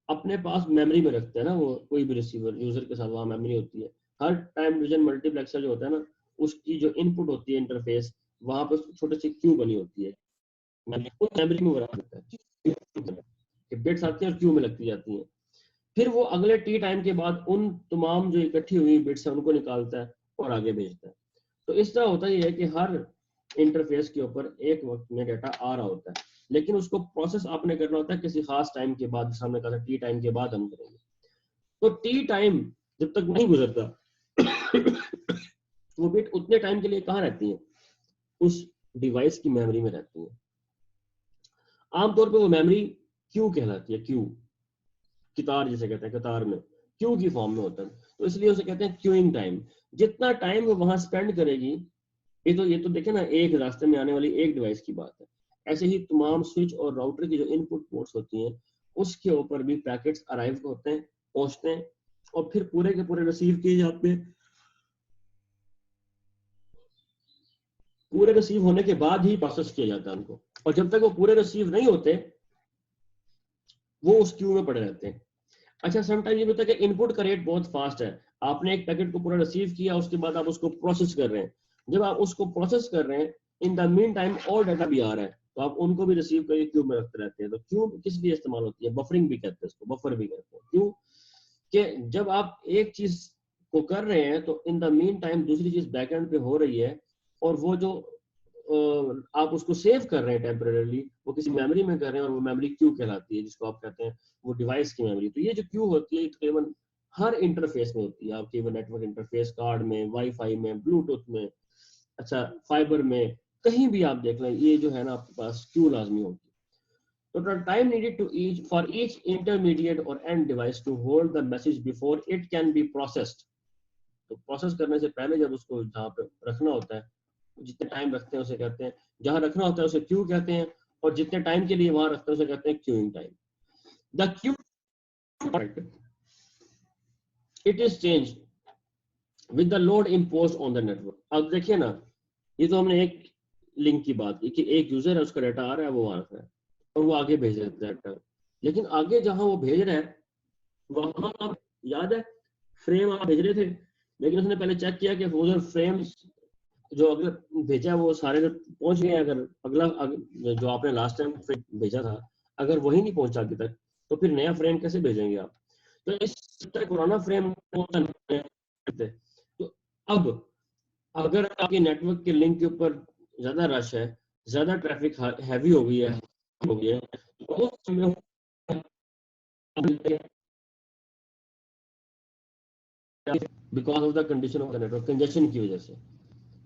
अपने पास मेमोरी में रखता है ना वो। कोई भी रिसीवर यूजर के साथ वहाँ मेमोरी होती है। हर टाइम डिवीजन मल्टीप्लेक्सर जो होता है ना, उसकी जो इनपुट होती है इंटरफेस, वहां पर छोटे से क्यू बनी होती है, मेमोरी में वो रख देता है। बिट्स आती हैं और क्यू में लगती जाती हैं। फिर वो अगले टी टाइम के बाद उन तमाम जो इकट्ठी हुई बिट्स है उनको निकालता है और आगे भेजता है। तो इस तरह होता है कि हर इंटरफेस के ऊपर एक वक्त में डाटा आ रहा होता है, लेकिन उसको प्रोसेस आपने करना होता है किसी खास टाइम के बाद। सामने कहा था टी टाइम के बाद हम करेंगे। तो टी टाइम जब तक नहीं गुजरता वो बिट उतने टाइम के लिए कहाँ रहती है? उस डिवाइस की मेमोरी में रहती है। आमतौर पे वो मेमोरी क्यू कहलाती है। क्यू, कितार जिसे कहते हैं, कतार में क्यू की फॉर्म में होता है, तो इसलिए उसे कहते हैं क्यूइंग टाइम। जितना टाइम वो वहां स्पेंड करेगी, ये तो देखे ना, एक रास्ते में आने वाली एक डिवाइस की बात है। ऐसे ही तमाम स्विच और राउटर की जो इनपुट पोर्ट्स होती हैं, उसके ऊपर भी पैकेट्स अराइव होते हैं, पहुंचते हैं, और फिर पूरे के पूरे रिसीव किए जाते हैं। पूरे रिसीव होने के बाद ही प्रोसेस किया जाता है उनको, और जब तक वो पूरे रिसीव नहीं होते वो उस क्यू में पड़े रहते हैं। अच्छा, समटाइम ये होता है कि इनपुट का रेट बहुत फास्ट है। आपने एक पैकेट को पूरा रिसीव किया, उसके बाद आप उसको प्रोसेस कर रहे हैं। जब आप उसको प्रोसेस कर रहे हैं, इन द मीन टाइम और डाटा भी आ रहा है, तो आप उनको भी रिसीव करके क्यू में रखते रहते हैं। तो क्यू किस लिए इस्तेमाल होती है? बफरिंग भी कहते हैं इसको, बफर भी कहते हैं। क्यों? कि जब आप एक चीज को कर रहे हैं तो इन द मीन टाइम दूसरी चीज बैकएंड पे हो रही है, और वो जो आप उसको सेव कर रहे हैं टेम्परेरी, वो किसी मेमोरी में कर रहे हैं, और वो मेमोरी क्यू कहलाती है, जिसको आप कहते हैं वो डिवाइस की मेमोरी। तो ये जो क्यू होती है तकरीबन हर इंटरफेस में होती है आपके नेटवर्क इंटरफेस कार्ड में, वाईफाई में, ब्लूटूथ में, अच्छा फाइबर में, कहीं भी आप देख लें, ये जो है ना आपके पास क्यू लाजमी होगी। तो the time needed to each for each intermediate or end device to hold the message before it can be processed। तो प्रोसेस करने से पहले जब उसको जहाँ पे रखना होता है, जितने टाइम रखते हैं उसे कहते हैं, जहाँ रखना होता है उसे क्यू कहते हैं, और जितने टाइम के लिए वहां रखते हैं उसे कहते हैं queuing time. The Q it is change with the load imposed on the network. अब देखिए ना, ये तो हमने एक लिंक की बात की कि एक यूजर है, उसका डाटा आ रहा है, वो वहां रख रहा है और वो आगे भेज रहा है डाटा, लेकिन आगे जहां वो भेज रहा है वहां आप याद है फ्रेम आप भेज रहे थे, लेकिन उसने पहले चेक किया कि वो फ्रेम जो अगला भेजा वो सारे जो पहुंच गए, अगर अगला जो आपने लास्ट टाइम भेजा था अगर वही नहीं पहुंचा अभी तक, तो फिर नया फ्रेम कैसे भेजेंगे आप? तो इस तरह पुराना फ्रेम तो अब अगर आपके नेटवर्क के लिंक के ऊपर ज्यादा रश है, ज्यादा ट्रैफिक हैवी हो गई है तो उस समय because of the condition of the network, congestion की वजह से,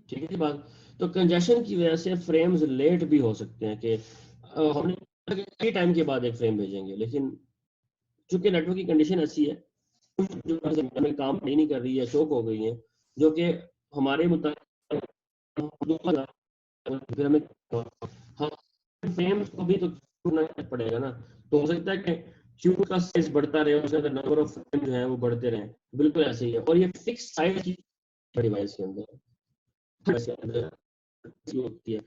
ठीक है जी बात। तो कंजेशन की वजह से फ्रेम्स लेट भी हो सकते हैं कि हमने कई टाइम के बाद एक फ्रेम भेजेंगे, लेकिन चूंकि नेटवर्क की कंडीशन ऐसी है जो हमें काम नहीं कर रही है, चोक हो गई है, जो कि हमारे मुताबिक फिर हमें फ्रेम्स को भी तो पड़ेगा ना। तो हो सकता है कि क्यू का साइज बढ़ता रहे, उसके अंदर नंबर ऑफ फ्रेम जो है वो बढ़ते रहे, बिल्कुल ऐसे ही है। और ये फिक्स साइज की डिवाइस के अंदर होती है,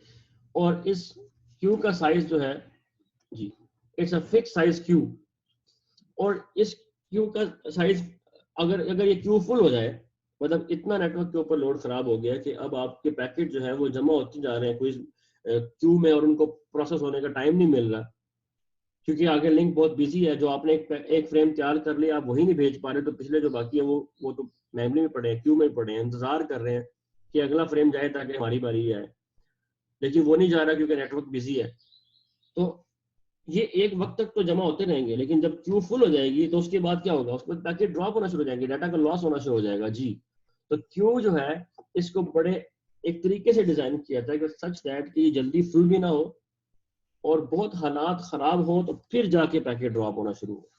और इस क्यू का साइज जो है जी, it's a fix size queue. और इस क्यू का साइज अगर ये क्यू फुल हो जाए, मतलब इतना नेटवर्क के ऊपर लोड खराब हो गया कि अब आपके पैकेट जो है वो जमा होते जा रहे हैं कोई क्यू में, और उनको प्रोसेस होने का टाइम नहीं मिल रहा क्योंकि आगे लिंक बहुत बिजी है। जो आपने एक फ्रेम तैयार कर लिया, आप वही नहीं भेज पा रहे, तो पिछले जो बाकी है वो तो मेमोरी में पड़े हैं, क्यू में पड़े हैं, इंतजार कर रहे हैं कि अगला फ्रेम जाए ताकि हमारी बारी आए, लेकिन वो नहीं जा रहा क्योंकि नेटवर्क बिजी है। तो ये एक वक्त तक तो जमा होते रहेंगे, लेकिन जब क्यू फुल हो जाएगी तो उसके बाद क्या होगा? उसके बाद पैकेट ड्रॉप होना शुरू हो जाएंगे, डाटा का लॉस होना शुरू हो जाएगा जी। तो क्यू जो है इसको बड़े एक तरीके से डिजाइन किया था कि सच दैट कि जल्दी फुल भी ना हो और बहुत हालात खराब हो तो फिर जाके पैकेट ड्रॉप होना शुरू हो।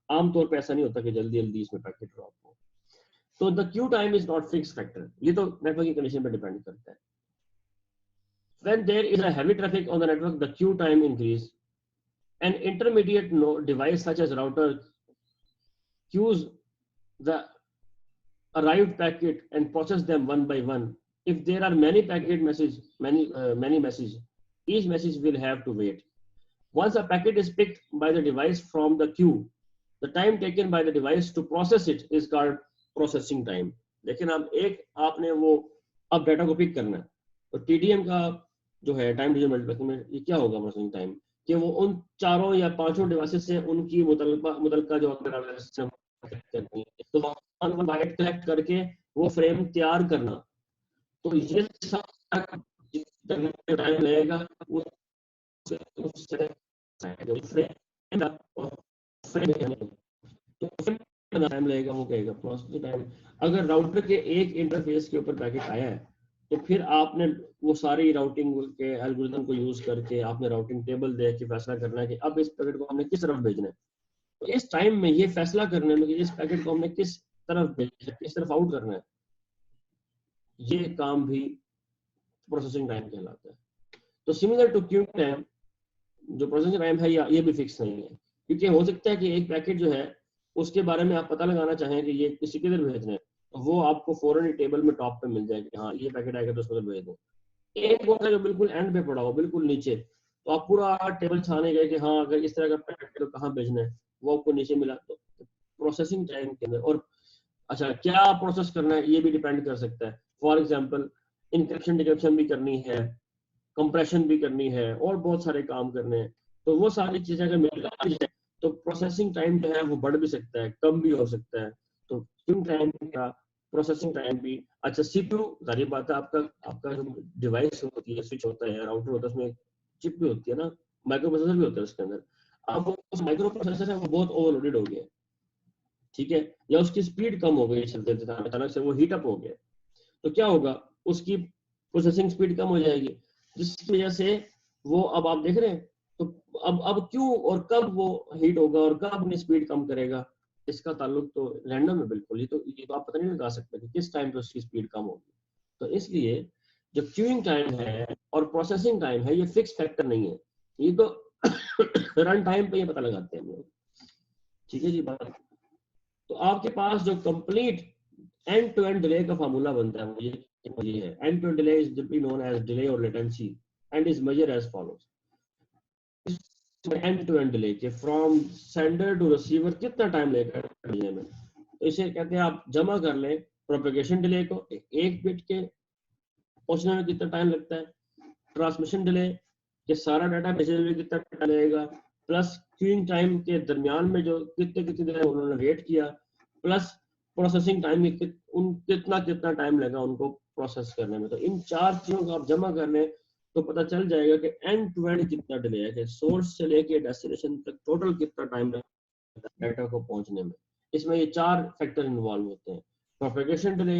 आमतौर पर ऐसा नहीं होता कि जल्दी जल्दी इसमें पैकेट ड्रॉप हो। तो the Q time is not fix factor, ये तो नेटवर्क की कंडीशन पर डिपेंड करता है। When there is a heavy traffic on the network, the queue time increase. An intermediate device such as router queues the arrived packet and process them one by one. If there are many packet messages, many messages, each message will have to wait. Once a packet is picked by the device from the queue, the time taken by the device to process it is called processing time. लेकिन अब एक आपने वो अब data को pick करना है, तो TDM का जो है टाइम डिवीजन मल्टीप्लेक्स में ये क्या होगा प्रोसेसिंग टाइम, कि वो उन चारों या पांचों डिवाइसेस से उनकी मुतलका जो करनी है, तो वहां बाइट कलेक्ट करके वो फ्रेम तैयार करना। तो ये टाइम लगेगा वो टाइम लगेगा, वो कहेगा प्रोसेसिंग टाइम। अगर राउटर के एक इंटरफेस के ऊपर पैकेट आया है तो फिर आपने वो सारी राउटिंग के एल्गोरिथम को यूज करके आपने राउटिंग टेबल देख के फैसला करना है कि अब इस पैकेट को हमने किस तरफ भेजना है। तो इस टाइम में ये फैसला करने में कि इस पैकेट को हमने किस तरफ भेजना है, किस तरफ आउट करना है, ये काम भी प्रोसेसिंग टाइम कहलाता है। तो सिमिलर टू क्यू टाइम, जो प्रोसेसिंग टाइम है ये भी फिक्स नहीं है, क्योंकि हो सकता है कि एक पैकेट जो है उसके बारे में आप पता लगाना चाहें कि ये किसी किधर भेजना है, तो वो आपको फौरन टेबल में टॉप पे मिल जाएगा, हाँ ये पैकेट आएगा तो उसको भेज दो। एक होता है जो बिल्कुल एंड पे पड़ा हो, बिल्कुल नीचे, तो आप पूरा टेबल छाने गए कि हाँ अगर इस तरह का पैकेट है तो कहाँ भेजना है, वो आपको नीचे मिला। तो प्रोसेसिंग टाइम के अंदर और अच्छा क्या प्रोसेस करना है ये भी डिपेंड कर सकता है। फॉर एग्जाम्पल इंक्रिप्शन डिक्रिप्शन भी करनी है, कंप्रेशन भी करनी है, और बहुत सारे काम करने हैं, तो वो सारी चीजें अगर मिल जाए तो प्रोसेसिंग टाइम जो है वो बढ़ भी सकता है, कम भी हो सकता है। तो क्यू टाइम का प्रोसेसिंग टाइम भी अच्छा। सीपीयू जारी बात है, आपका जो डिवाइस होती है, स्विच होता है, राउटर होता है, उसमें चिप भी होती है ना, माइक्रो प्रोसेसर भी होता है उसके अंदर। अब उस माइक्रो प्रोसेसर है वो बहुत ओवरलोडेड हो गया, ठीक है, या उसकी स्पीड कम हो गई चलते अचानक से वो हीट अप हो गया, तो क्या होगा, उसकी प्रोसेसिंग स्पीड कम हो जाएगी। जिसकी वजह से वो अब आप देख रहे हैं तो अब क्यों और कब वो हीट होगा और कब अपनी स्पीड कम करेगा, इसका ताल्लुक तो रैंडम है बिल्कुल। ये तो आप पता नहीं लगा सकते कि किस टाइम पे उसकी स्पीड कम होगी। तो इसलिए जो क्यूइंग टाइम है और प्रोसेसिंग टाइम है ये फिक्स फैक्टर नहीं है, ये तो रन टाइम पे ये पता लगाते हैं हम लोग। ठीक है जी बात। तो आपके पास जो complete end to end delay का फार्मूला बनता है वो ये है, end to end delay is generally known as delay और latency and is measured as follows. End to end delay के फ्रॉम सेंडर टू रिसीवर कितना टाइम लेगा डिले में, तो इसे कहते हैं आप जमा कर लें प्रोपेगेशन डिले को, एक बिट के पहुंचने में कितना टाइम लगता है, ट्रांसमिशन डिले कि सारा डाटा भेजने में कितना टाइम लगेगा, प्लस क्यूइंग टाइम के दरमियान में जो कितनी देर उन्होंने वेट किया, प्लस प्रोसेसिंग टाइम में कितना टाइम लगा उनको प्रोसेस करने में। तो इन चार चीजों को आप जमा कर लें तो पता चल जाएगा कि एंड टू एंड कितना डिले है, कि सोर्स से लेके डेस्टिनेशन तक टोटल कितना टाइम लगता है डाटा को पहुंचने में। इसमें ये चार फैक्टर इन्वॉल्व होते हैं, प्रोपेगेशन डिले,